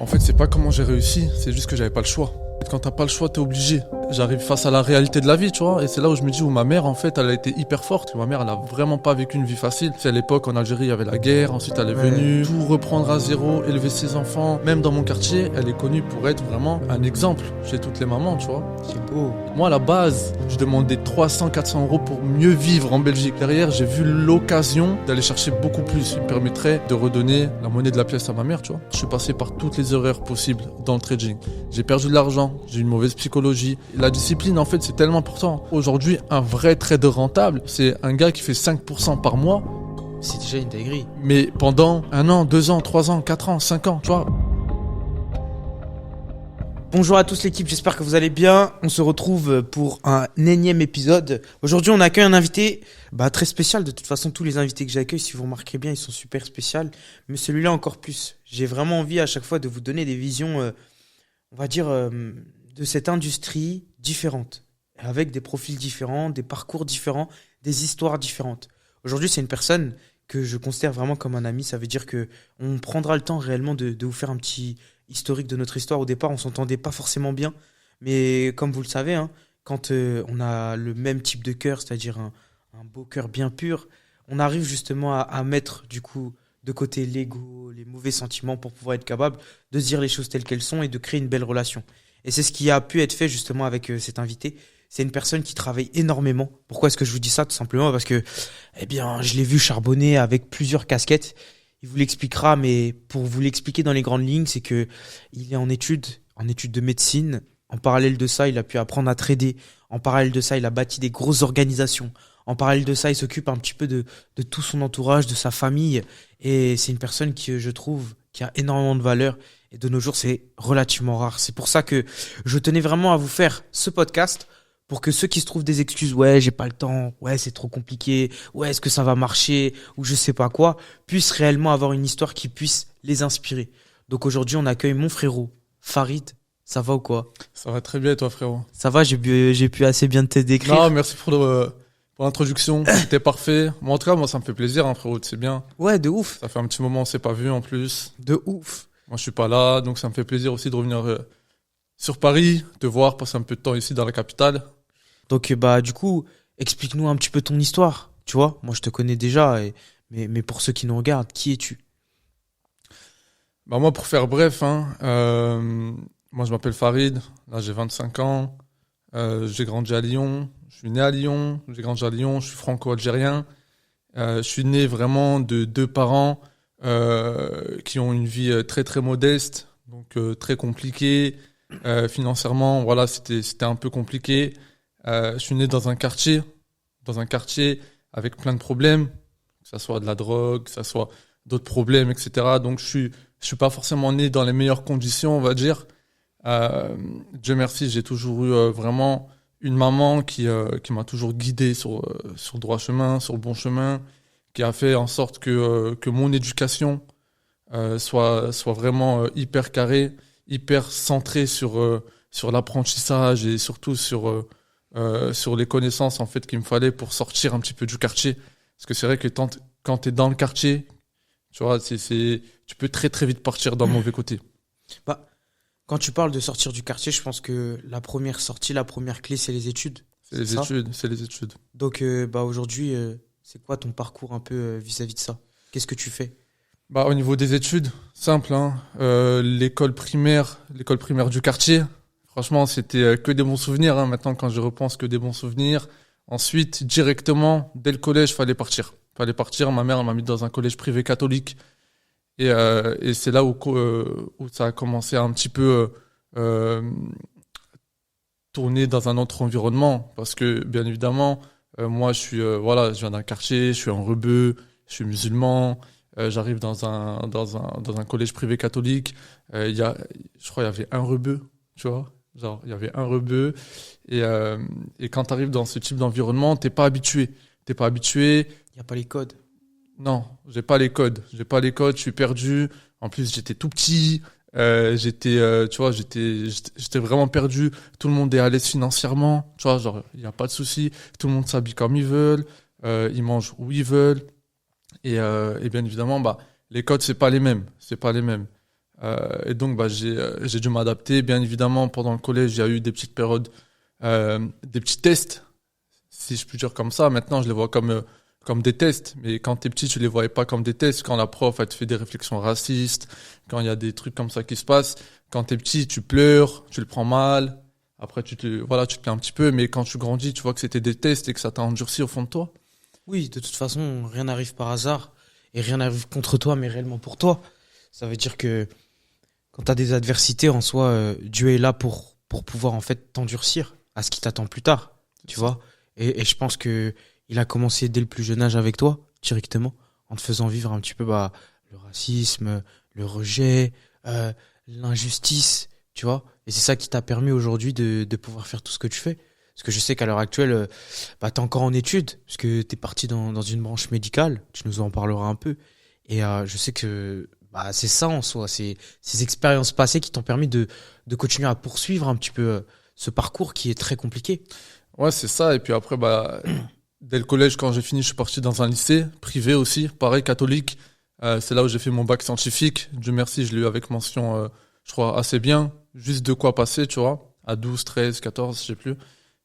En fait, c'est pas comment j'ai réussi, c'est juste que j'avais pas le choix. Quand t'as pas le choix, t'es obligé. J'arrive face à la réalité de la vie, tu vois, et c'est là où je me dis où ma mère, en fait, elle a été hyper forte. Ma mère, elle a vraiment pas vécu une vie facile. C'est à l'époque, en Algérie, il y avait la guerre, ensuite elle est venue, tout reprendre à zéro, élever ses enfants. Même dans mon quartier, elle est connue pour être vraiment un exemple chez toutes les mamans, tu vois. C'est beau. Moi, à la base, je demandais 300-400 euros pour mieux vivre en Belgique. Derrière, j'ai vu l'occasion d'aller chercher beaucoup plus. Il me permettrait de redonner la monnaie de la pièce à ma mère, tu vois. Je suis passé par toutes les erreurs possibles dans le trading. J'ai perdu de l'argent, j'ai eu une mauvaise psychologie. La discipline, en fait, c'est tellement important. Aujourd'hui, un vrai trader rentable, c'est un gars qui fait 5% par mois. C'est déjà une dinguerie. Mais pendant 1 an, 2 ans, 3 ans, 4 ans, 5 ans, tu vois. Bonjour à tous l'équipe, j'espère que vous allez bien. On se retrouve pour un énième épisode. Aujourd'hui, on accueille un invité très spécial. De toute façon, tous les invités que j'accueille, si vous remarquez bien, ils sont super spéciaux. Mais celui-là encore plus. J'ai vraiment envie à chaque fois de vous donner des visions, on va dire, de cette industrie différente. Avec des profils différents, des parcours différents, des histoires différentes. Aujourd'hui, c'est une personne que je considère vraiment comme un ami. Ça veut dire que on prendra le temps réellement de vous faire un petit historique de notre histoire. Au départ, on s'entendait pas forcément bien, mais comme vous le savez, hein, quand on a le même type de cœur, c'est-à-dire un beau cœur bien pur, on arrive justement à mettre du coup de côté l'ego, les mauvais sentiments pour pouvoir être capable de se dire les choses telles qu'elles sont et de créer une belle relation. Et c'est ce qui a pu être fait justement avec cet invité. C'est une personne qui travaille énormément. Pourquoi est-ce que je vous dis ça? Tout simplement parce que, je l'ai vu charbonner avec plusieurs casquettes. Il vous l'expliquera, mais pour vous l'expliquer dans les grandes lignes, c'est que il est en études de médecine. En parallèle de ça, il a pu apprendre à trader. En parallèle de ça, il a bâti des grosses organisations. En parallèle de ça, il s'occupe un petit peu de tout son entourage, de sa famille. Et c'est une personne qui, je trouve, qui a énormément de valeur. Et de nos jours, c'est relativement rare. C'est pour ça que je tenais vraiment à vous faire ce podcast pour que ceux qui se trouvent des excuses, ouais, j'ai pas le temps, ouais, c'est trop compliqué, ouais, est-ce que ça va marcher, ou je sais pas quoi, puissent réellement avoir une histoire qui puisse les inspirer. Donc aujourd'hui, on accueille mon frérot, Farid. Ça va ou quoi? Ça va très bien, et toi, frérot? Ça va, j'ai pu assez bien te décrire. Non, merci pour l'introduction, c'était parfait. Moi, en tout cas, moi, ça me fait plaisir, hein, frérot, c'est bien. Ouais, de ouf. Ça fait un petit moment, on s'est pas vu en plus. De ouf. Moi, je suis pas là, donc ça me fait plaisir aussi de revenir sur Paris, te voir, passer un peu de temps ici dans la capitale. Donc, du coup, explique-nous un petit peu ton histoire. Tu vois, moi, je te connais déjà, mais pour ceux qui nous regardent, qui es-tu? Moi, pour faire bref, hein, moi, je m'appelle Farid. Là, j'ai 25 ans. J'ai grandi à Lyon. Je suis né à Lyon. J'ai grandi à Lyon. Je suis franco-algérien. Je suis né vraiment de 2 parents qui ont une vie très, très modeste, donc très compliquée. Financièrement, voilà, c'était un peu compliqué. Je suis né dans un quartier avec plein de problèmes, que ça soit de la drogue, que ça soit d'autres problèmes, etc. Donc je suis pas forcément né dans les meilleures conditions, on va dire. Dieu merci, j'ai toujours eu vraiment une maman qui m'a toujours guidé sur le droit chemin, sur le bon chemin, qui a fait en sorte que mon éducation soit vraiment hyper carrée, hyper centrée sur l'apprentissage et surtout sur les connaissances en fait qu'il me fallait pour sortir un petit peu du quartier. Parce que c'est vrai que quand tu es dans le quartier, tu vois, tu peux très très vite partir dans le mauvais côté. Quand tu parles de sortir du quartier, je pense que la première sortie, la première clé, c'est les études. C'est les études. Donc aujourd'hui, c'est quoi ton parcours un peu vis-à-vis de ça? Qu'est-ce que tu fais? Au niveau des études, simple, hein. L'école primaire du quartier. Franchement, c'était que des bons souvenirs, hein. Maintenant, quand je repense, que des bons souvenirs. Ensuite, directement, dès le collège, fallait partir. Ma mère elle m'a mis dans un collège privé catholique. Et c'est là où ça a commencé à un petit peu tourner dans un autre environnement. Parce que, bien évidemment, moi, je viens d'un quartier, je suis un rebeu, je suis musulman. J'arrive dans un collège privé catholique. Je crois qu'il y avait un rebeu, tu vois. Genre, il y avait un rebeu. Et quand tu arrives dans ce type d'environnement, t'es pas habitué. Il n'y a pas les codes. Non, j'ai pas les codes. Je suis perdu. En plus, j'étais tout petit. J'étais vraiment perdu. Tout le monde est à l'aise financièrement. Tu vois, genre, il n'y a pas de souci. Tout le monde s'habille comme ils veulent. Ils mangent où ils veulent. Et bien évidemment, les codes, c'est pas les mêmes. Et donc, j'ai dû m'adapter. Bien évidemment, pendant le collège, il y a eu des petites périodes, des petits tests, si je puis dire comme ça. Maintenant, je les vois comme des tests. Mais quand t'es petit, tu les voyais pas comme des tests. Quand la prof, elle te fait des réflexions racistes, quand il y a des trucs comme ça qui se passent. Quand t'es petit, tu pleures, tu le prends mal. Après, voilà, tu te plains un petit peu. Mais quand tu grandis, tu vois que c'était des tests et que ça t'a endurci au fond de toi. Oui, de toute façon, rien n'arrive par hasard et rien n'arrive contre toi, mais réellement pour toi. Ça veut dire que quand tu as des adversités en soi, Dieu est là pour pouvoir en fait t'endurcir à ce qui t'attend plus tard, tu C'est ça. vois. Et je pense que il a commencé dès le plus jeune âge avec toi, directement, en te faisant vivre un petit peu le racisme, le rejet, euh, l'injustice, tu vois. Et c'est ça qui t'a permis aujourd'hui de pouvoir faire tout ce que tu fais. Parce que je sais qu'à l'heure actuelle, t'es encore en études, parce que t'es parti dans une branche médicale, tu nous en parleras un peu. Et je sais que c'est ça en soi, c'est ces expériences passées qui t'ont permis de continuer à poursuivre un petit peu ce parcours qui est très compliqué. Ouais, c'est ça. Et puis après, dès le collège, quand j'ai fini, je suis parti dans un lycée privé aussi, pareil, catholique. C'est là où j'ai fait mon bac scientifique. Dieu merci, je l'ai eu avec mention, je crois, assez bien. Juste de quoi passer, tu vois, à 12, 13, 14, je sais plus.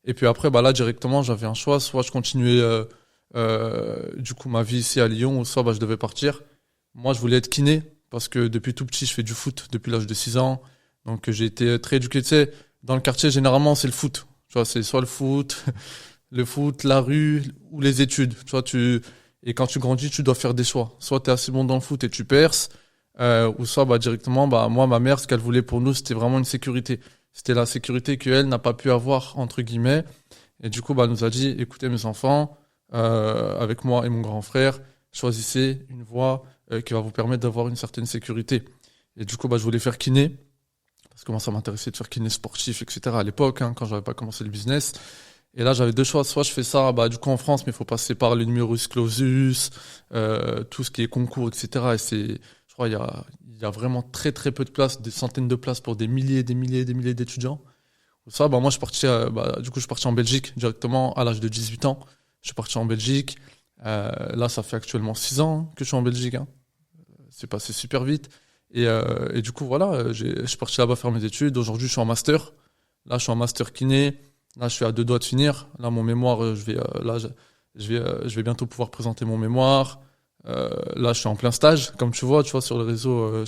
Et puis après, là, directement, j'avais un choix. Soit je continuais, du coup, ma vie ici à Lyon, ou soit je devais partir. Moi, je voulais être kiné, parce que depuis tout petit, je fais du foot depuis l'âge de 6 ans. Donc, j'ai été très éduqué. Tu sais, dans le quartier, généralement, c'est le foot. Tu vois, c'est soit le foot, le foot, la rue ou les études. Tu vois, et quand tu grandis, tu dois faire des choix. Soit tu es assez bon dans le foot et tu perces, ou soit directement, moi, ma mère, ce qu'elle voulait pour nous, c'était vraiment une sécurité. C'était la sécurité qu'elle n'a pas pu avoir, entre guillemets. Et du coup, elle nous a dit, écoutez mes enfants, avec moi et mon grand frère, choisissez une voie qui va vous permettre d'avoir une certaine sécurité. Et du coup, je voulais faire kiné, parce que moi, ça m'intéressait de faire kiné sportif, etc. à l'époque, hein, quand j'avais pas commencé le business. Et là, j'avais deux choix. Soit je fais ça, du coup, en France, mais il faut passer par le numerus clausus, tout ce qui est concours, etc. Et je crois, il y a vraiment très, très peu de places, des centaines de places pour des milliers, des milliers, des milliers d'étudiants. Ça, moi, je suis parti, du coup, je suis parti en Belgique directement à l'âge de 18 ans. Je suis parti en Belgique. Là, ça fait actuellement 6 ans que je suis en Belgique, hein. C'est passé super vite. Et du coup, voilà, je suis parti là-bas faire mes études. Aujourd'hui, je suis en master. Là, je suis en master kiné. Là, je suis à 2 doigts de finir. Là, mon mémoire, je vais bientôt pouvoir présenter mon mémoire. Là, je suis en plein stage. Comme tu vois, sur le réseau,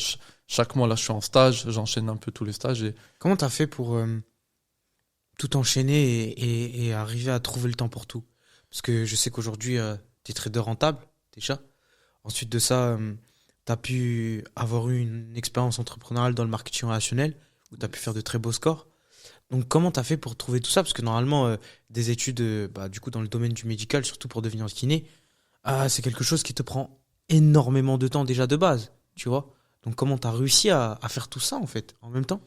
chaque mois, là, je suis en stage. J'enchaîne un peu tous les stages. Comment t'as fait pour tout enchaîner et arriver à trouver le temps pour tout? Parce que je sais qu'aujourd'hui, t'es trader rentable, déjà. Ensuite de ça, t'as pu avoir eu une expérience entrepreneuriale dans le marketing relationnel, où t'as pu faire de très beaux scores. Donc, comment t'as fait pour trouver tout ça? Parce que normalement, des études, du coup, dans le domaine du médical, surtout pour devenir kiné, c'est quelque chose qui te prend énormément de temps déjà de base, tu vois. Donc, comment t'as réussi à faire tout ça, en fait, en même temps?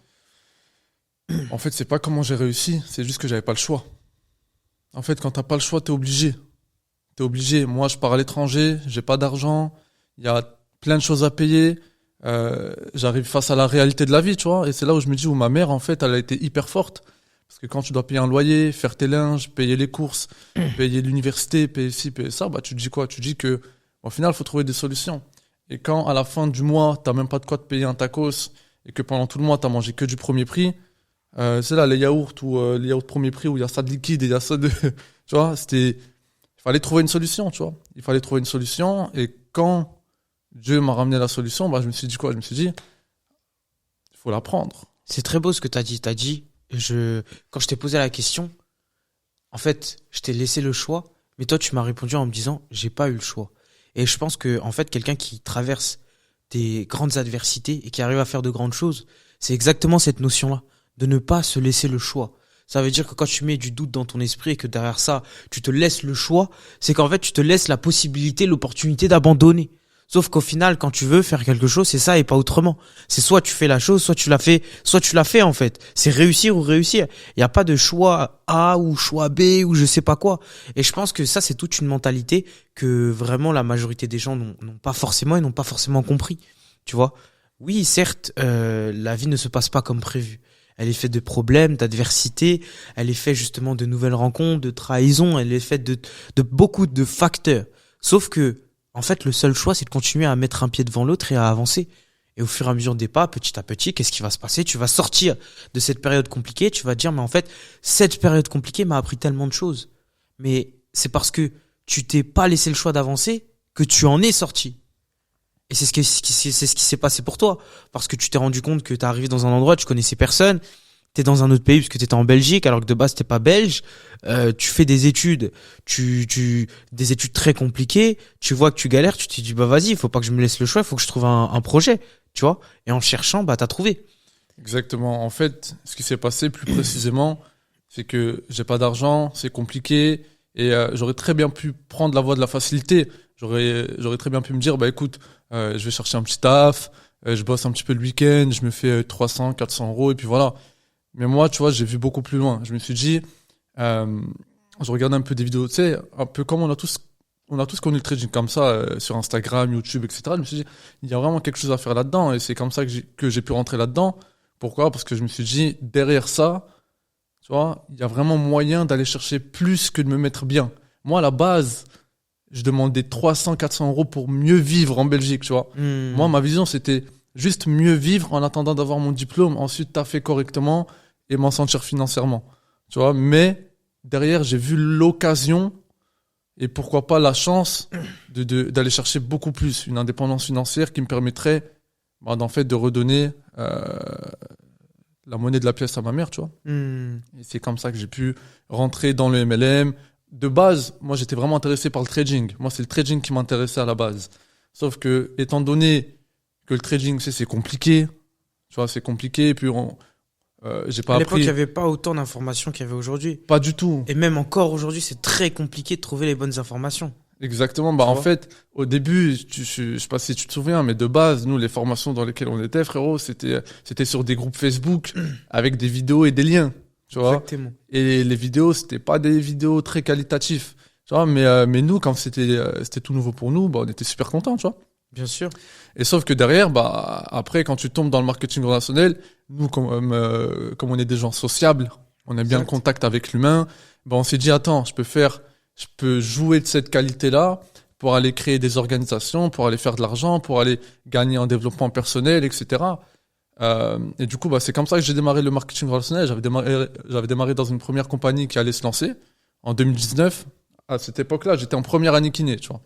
En fait, c'est pas comment j'ai réussi, c'est juste que j'avais pas le choix. En fait, quand t'as pas le choix, t'es obligé. T'es obligé. Moi, je pars à l'étranger, j'ai pas d'argent, il y a plein de choses à payer. J'arrive face à la réalité de la vie, tu vois. Et c'est là où je me dis, où ma mère, en fait, elle a été hyper forte. Parce que quand tu dois payer un loyer, faire tes linges, payer les courses, payer l'université, payer ci, payer ça, tu te dis quoi? Tu te dis que, au final, il faut trouver des solutions. Et quand, à la fin du mois, t'as même pas de quoi te payer un tacos, et que pendant tout le mois, t'as mangé que du premier prix, c'est là, les yaourts ou les yaourts premier prix où il y a ça de liquide et il y a ça de, tu vois, il fallait trouver une solution, tu vois. Il fallait trouver une solution. Et quand Dieu m'a ramené la solution, je me suis dit quoi? Je me suis dit, il faut la prendre. C'est très beau ce que t'as dit. T'as dit, quand je t'ai posé la question, en fait, je t'ai laissé le choix, mais toi, tu m'as répondu en me disant, j'ai pas eu le choix. Et je pense que, en fait, quelqu'un qui traverse des grandes adversités et qui arrive à faire de grandes choses, c'est exactement cette notion-là, de ne pas se laisser le choix. Ça veut dire que quand tu mets du doute dans ton esprit et que derrière ça, tu te laisses le choix, c'est qu'en fait, tu te laisses la possibilité, l'opportunité d'abandonner. Sauf qu'au final, quand tu veux faire quelque chose, c'est ça et pas autrement. C'est soit tu fais la chose, soit tu la fais en fait. C'est réussir ou réussir. Il n'y a pas de choix A ou choix B ou je sais pas quoi. Et je pense que ça, c'est toute une mentalité que vraiment la majorité des gens n'ont pas forcément et n'ont pas forcément compris. Tu vois? Oui, certes, la vie ne se passe pas comme prévu. Elle est faite de problèmes, d'adversités. Elle est faite justement de nouvelles rencontres, de trahisons. Elle est faite de beaucoup de facteurs. Sauf que, en fait, le seul choix, c'est de continuer à mettre un pied devant l'autre et à avancer. Et au fur et à mesure des pas, petit à petit, qu'est-ce qui va se passer? Tu vas sortir de cette période compliquée. Tu vas te dire, mais en fait, cette période compliquée m'a appris tellement de choses. Mais c'est parce que tu t'es pas laissé le choix d'avancer que tu en es sorti. Et c'est c'est ce qui s'est passé pour toi. Parce que tu t'es rendu compte que t'es arrivé dans un endroit, tu connaissais personne. T'es dans un autre pays parce que t'étais en Belgique alors que de base t'es pas belge. Tu fais des études, des études très compliquées. Tu vois que tu galères, tu te dis bah vas-y, il faut pas que je me laisse le choix, il faut que je trouve un projet, tu vois. Et en cherchant, bah t'as trouvé. Exactement. En fait, ce qui s'est passé plus précisément, c'est que j'ai pas d'argent, c'est compliqué, et j'aurais très bien pu prendre la voie de la facilité. J'aurais très bien pu me dire, bah écoute, je vais chercher un petit taf, je bosse un petit peu le week-end, je me fais 300, 400 euros, et puis voilà. Mais moi, tu vois, j'ai vu beaucoup plus loin. Je me suis dit, je regardais un peu des vidéos, tu sais, un peu comme on a tous connu le trading comme ça, sur Instagram, YouTube, etc. Je me suis dit, il y a vraiment quelque chose à faire là-dedans, et c'est comme ça que j'ai pu rentrer là-dedans. Pourquoi? Parce que je me suis dit, derrière ça, tu vois, il y a vraiment moyen d'aller chercher plus que de me mettre bien. Moi, à la base, je demandais 300, 400 euros pour mieux vivre en Belgique, tu vois. Moi, ma vision, c'était juste mieux vivre en attendant d'avoir mon diplôme, ensuite taffer correctement et m'en sentir financièrement, tu vois. Mais derrière, j'ai vu l'occasion et pourquoi pas la chance d'aller chercher beaucoup plus, une indépendance financière qui me permettrait, bah, d'en fait, de redonner la monnaie de la pièce à ma mère, tu vois. Et c'est comme ça que j'ai pu rentrer dans le MLM. De base, moi, j'étais vraiment intéressé par le trading. Moi, c'est le trading qui m'intéressait à la base. Sauf que, étant donné que le trading, c'est compliqué, tu vois, c'est compliqué, et puis j'ai pas À l'époque, appris. il n'y avait pas autant d'informations qu'il y avait aujourd'hui. Pas du tout. Et même encore aujourd'hui, c'est très compliqué de trouver les bonnes informations. Exactement. Bah, Tu en vois. fait, au début, je sais pas si tu te souviens, mais de base, nous, les formations dans lesquelles on était, frérot, c'était sur des groupes Facebook avec des vidéos et des liens, tu vois. Exactement. Et les vidéos, c'était pas des vidéos très qualitatives, tu vois. Mais nous, quand c'était tout nouveau pour nous, bah, on était super contents, tu vois. Bien sûr. Et sauf que derrière, bah, après, quand tu tombes dans le marketing relationnel, nous, comme on est des gens sociables, on aime bien le Exact. contact avec l'humain, bah, on s'est dit, attends, je peux jouer de cette qualité-là pour aller créer des organisations, pour aller faire de l'argent, pour aller gagner en développement personnel, etc. Et du coup, bah, c'est comme ça que j'ai démarré le marketing relationnel. J'avais démarré dans une première compagnie qui allait se lancer en 2019. À cette époque-là, j'étais en première année kiné, tu vois.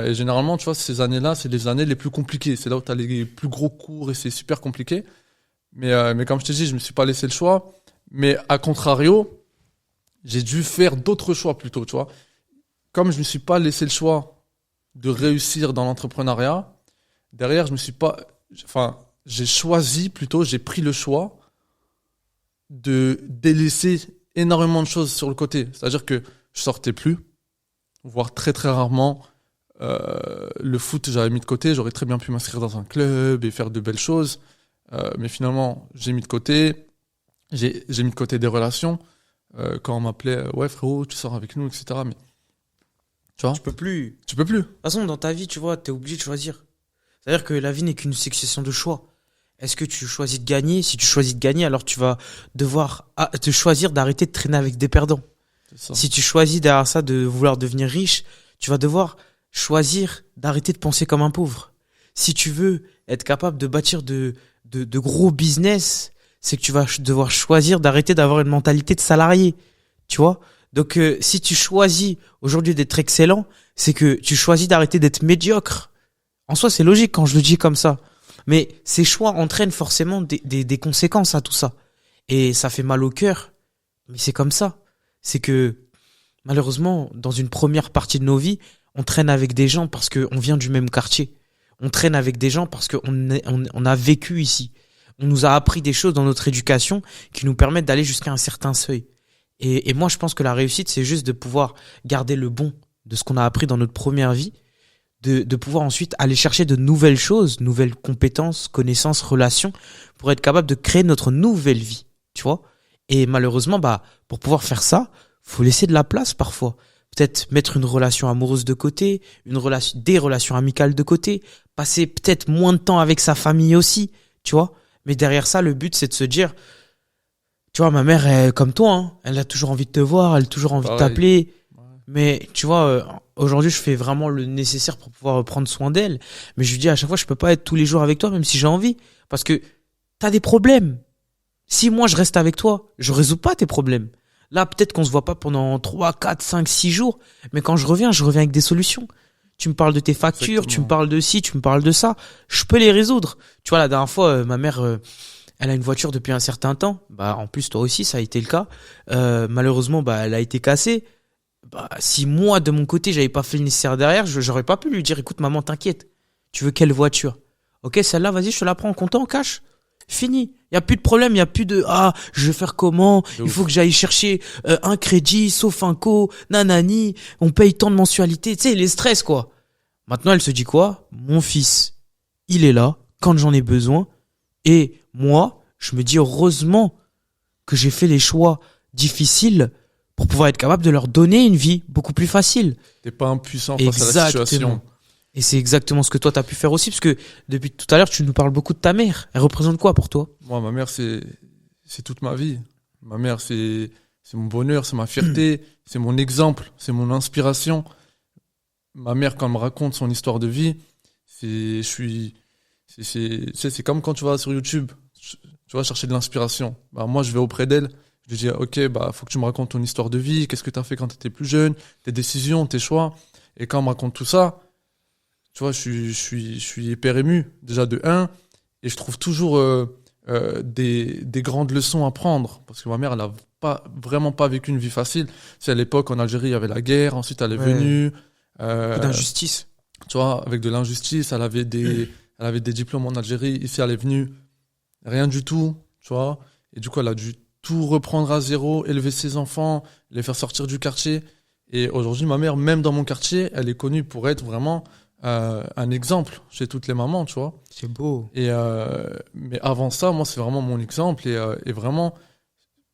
Et généralement, tu vois, ces années-là, c'est les années les plus compliquées. C'est là où tu as les plus gros cours et c'est super compliqué. Mais comme je te dis, je me suis pas laissé le choix. Mais à contrario, j'ai dû faire d'autres choix plutôt, tu vois. Comme je me suis pas laissé le choix de réussir dans l'entrepreneuriat, derrière, j'ai pris le choix de délaisser énormément de choses sur le côté. C'est-à-dire que je sortais plus, voire très très rarement. Le foot, j'avais mis de côté. J'aurais très bien pu m'inscrire dans un club et faire de belles choses. Mais finalement, j'ai mis de côté. J'ai mis de côté des relations. Quand on m'appelait, ouais frérot, tu sors avec nous, etc. Mais tu vois, Tu peux plus. tu peux plus. De toute façon, dans ta vie, tu vois, t'es obligé de choisir. C'est-à-dire que la vie n'est qu'une succession de choix. Est-ce que tu choisis de gagner? Si tu choisis de gagner, alors tu vas devoir te choisir d'arrêter de traîner avec des perdants. C'est ça. Si tu choisis derrière ça de vouloir devenir riche, tu vas devoir choisir d'arrêter de penser comme un pauvre. Si tu veux être capable de bâtir de gros business, c'est que tu vas devoir choisir d'arrêter d'avoir une mentalité de salarié. Tu vois? Donc, si tu choisis aujourd'hui d'être excellent, c'est que tu choisis d'arrêter d'être médiocre. En soi, c'est logique quand je le dis comme ça. Mais ces choix entraînent forcément des conséquences à tout ça. Et ça fait mal au cœur. Mais c'est comme ça. C'est que, malheureusement, dans une première partie de nos vies, on traîne avec des gens parce qu'on vient du même quartier. On traîne avec des gens parce qu'on a vécu ici. On nous a appris des choses dans notre éducation qui nous permettent d'aller jusqu'à un certain seuil. Et moi, je pense que la réussite, c'est juste de pouvoir garder le bon de ce qu'on a appris dans notre première vie, de pouvoir ensuite aller chercher de nouvelles choses, nouvelles compétences, connaissances, relations, pour être capable de créer notre nouvelle vie, tu vois. Et malheureusement, bah, pour pouvoir faire ça, faut laisser de la place parfois. Peut-être mettre une relation amoureuse de côté, des relations amicales de côté, passer peut-être moins de temps avec sa famille aussi, tu vois. Mais derrière ça, le but, c'est de se dire, tu vois, ma mère est comme toi, hein, elle a toujours envie de te voir, elle a toujours envie de Pareil. t'appeler. Ouais. Mais tu vois, aujourd'hui, je fais vraiment le nécessaire pour pouvoir prendre soin d'elle. Mais je lui dis à chaque fois, je peux pas être tous les jours avec toi, même si j'ai envie. Parce que t'as des problèmes. Si moi, je reste avec toi, je résous pas tes problèmes. Là, peut-être qu'on se voit pas pendant 3, 4, 5, 6 jours. Mais quand je reviens avec des solutions. Tu me parles de tes factures, tu me Exactement. parles de ci, tu me parles de ça. Je peux les résoudre. Tu vois, la dernière fois, ma mère, elle a une voiture depuis un certain temps. Bah, en plus, toi aussi, ça a été le cas. Malheureusement, bah, elle a été cassée. Bah, si moi, de mon côté, j'avais pas fait le nécessaire derrière, j'aurais pas pu lui dire, écoute, maman, t'inquiète. Tu veux quelle voiture? Ok, celle-là, vas-y, je te la prends en comptant, en cash. Fini. Il y a plus de problème, il y a plus de je vais faire comment? De Il faut que ouf. j'aille chercher un crédit, sauf un co, nanani, on paye tant de mensualités, tu sais, les stress quoi. Maintenant, elle se dit quoi? Mon fils, il est là quand j'en ai besoin et moi, je me dis heureusement que j'ai fait les choix difficiles pour pouvoir être capable de leur donner une vie beaucoup plus facile. T'es pas impuissant face à la Exactement. situation. Et c'est exactement ce que toi t'as pu faire aussi, parce que depuis tout à l'heure, tu nous parles beaucoup de ta mère. Elle représente quoi pour toi? Moi, ma mère, c'est toute ma vie. Ma mère, c'est mon bonheur, c'est ma fierté, c'est mon exemple, c'est mon inspiration. Ma mère, quand elle me raconte son histoire de vie, je suis, c'est comme quand tu vas sur YouTube, tu vas chercher de l'inspiration. Bah, moi, je vais auprès d'elle, je lui dis, ok, bah, faut que tu me racontes ton histoire de vie, qu'est-ce que tu as fait quand tu étais plus jeune, tes décisions, tes choix. Et quand elle me raconte tout ça, tu vois, je suis hyper ému, déjà de un, et je trouve toujours des grandes leçons à prendre, parce que ma mère, elle a pas, vraiment pas vécu une vie facile. C'est à l'époque, en Algérie, il y avait la guerre, ensuite elle est Ouais. venue, Beaucoup euh, d'injustice. tu vois, avec de l'injustice, elle avait des diplômes en Algérie, ici elle est venue, rien du tout, tu vois, et du coup elle a dû tout reprendre à zéro, élever ses enfants, les faire sortir du quartier, et aujourd'hui ma mère, même dans mon quartier, elle est connue pour être vraiment un exemple chez toutes les mamans, tu vois. C'est beau. Et mais avant ça, moi c'est vraiment mon exemple, et vraiment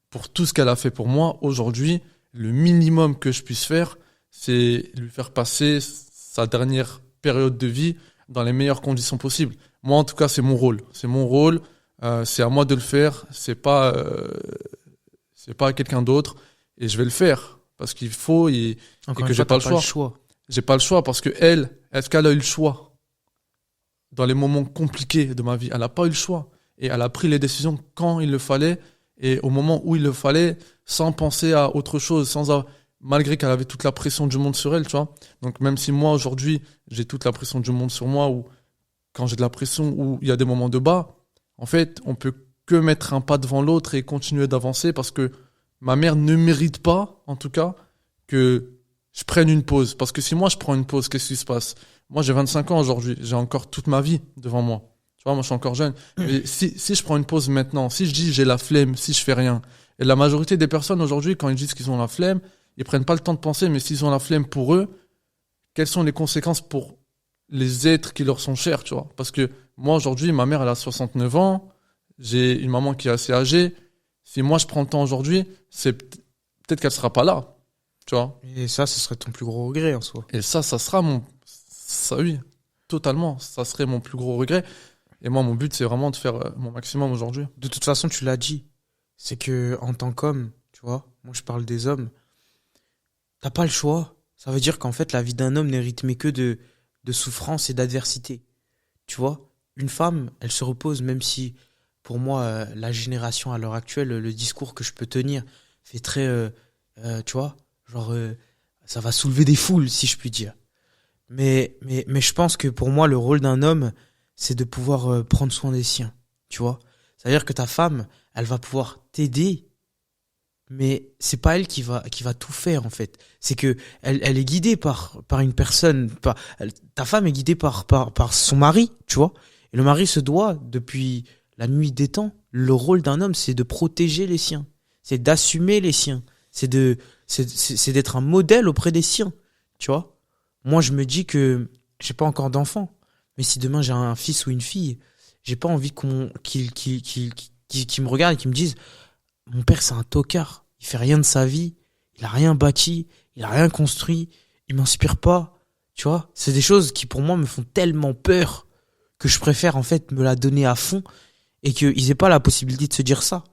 pour tout ce qu'elle a fait pour moi aujourd'hui, le minimum que je puisse faire, c'est lui faire passer sa dernière période de vie dans les meilleures conditions possibles. Moi, en tout cas, c'est mon rôle. C'est mon rôle. C'est à moi de le faire. C'est pas à quelqu'un d'autre. Et je vais le faire parce qu'il faut et Encore que une j'ai fois, pas t'as le pas le choix. choix. J'ai pas le choix parce que elle, est-ce qu'elle a eu le choix dans les moments compliqués de ma vie? Elle n'a pas eu le choix. Et elle a pris les décisions quand il le fallait et au moment où il le fallait, sans penser à autre chose, malgré qu'elle avait toute la pression du monde sur elle, tu vois. Donc même si moi, aujourd'hui, j'ai toute la pression du monde sur moi, ou quand j'ai de la pression, ou il y a des moments de bas, en fait, on peut que mettre un pas devant l'autre et continuer d'avancer parce que ma mère ne mérite pas, en tout cas, que je prenne une pause. Parce que si moi, je prends une pause, qu'est-ce qui se passe? Moi, j'ai 25 ans aujourd'hui. J'ai encore toute ma vie devant moi. Tu vois, moi, je suis encore jeune. Mais si je prends une pause maintenant, si je dis j'ai la flemme, si je fais rien, et la majorité des personnes aujourd'hui, quand ils disent qu'ils ont la flemme, ils prennent pas le temps de penser, mais s'ils ont la flemme pour eux, quelles sont les conséquences pour les êtres qui leur sont chers, tu vois? Parce que moi, aujourd'hui, ma mère, elle a 69 ans. J'ai une maman qui est assez âgée. Si moi, je prends le temps aujourd'hui, peut-être qu'elle sera pas là, tu vois? Et ça, ce serait ton plus gros regret en soi. Et ça sera ça oui, totalement, ça serait mon plus gros regret. Et moi, mon but, c'est vraiment de faire mon maximum aujourd'hui. De toute façon, tu l'as dit. C'est que, en tant qu'homme, tu vois, moi je parle des hommes, t'as pas le choix. Ça veut dire qu'en fait, la vie d'un homme n'est rythmée que de souffrance et d'adversité. Tu vois, une femme, elle se repose, même si, pour moi, la génération à l'heure actuelle, le discours que je peux tenir fait très, tu vois, genre, ça va soulever des foules, si je puis dire. Mais je pense que pour moi, le rôle d'un homme, c'est de pouvoir prendre soin des siens, tu vois. C'est-à-dire que ta femme, elle va pouvoir t'aider, mais c'est pas elle qui va tout faire en fait. C'est que elle est guidée par une personne, ta femme est guidée par son mari, tu vois. Et le mari se doit depuis la nuit des temps. Le rôle d'un homme, c'est de protéger les siens, c'est d'assumer les siens, c'est d'être un modèle auprès des siens, tu vois. Moi, je me dis que j'ai pas encore d'enfant, mais si demain j'ai un fils ou une fille, j'ai pas envie qu'il me regarde et qu'il me dise mon père, c'est un tocard. Il fait rien de sa vie. Il a rien bâti. Il a rien construit. Il m'inspire pas. Tu vois? C'est des choses qui, pour moi, me font tellement peur que je préfère, en fait, me la donner à fond et qu'ils aient pas la possibilité de se dire ça.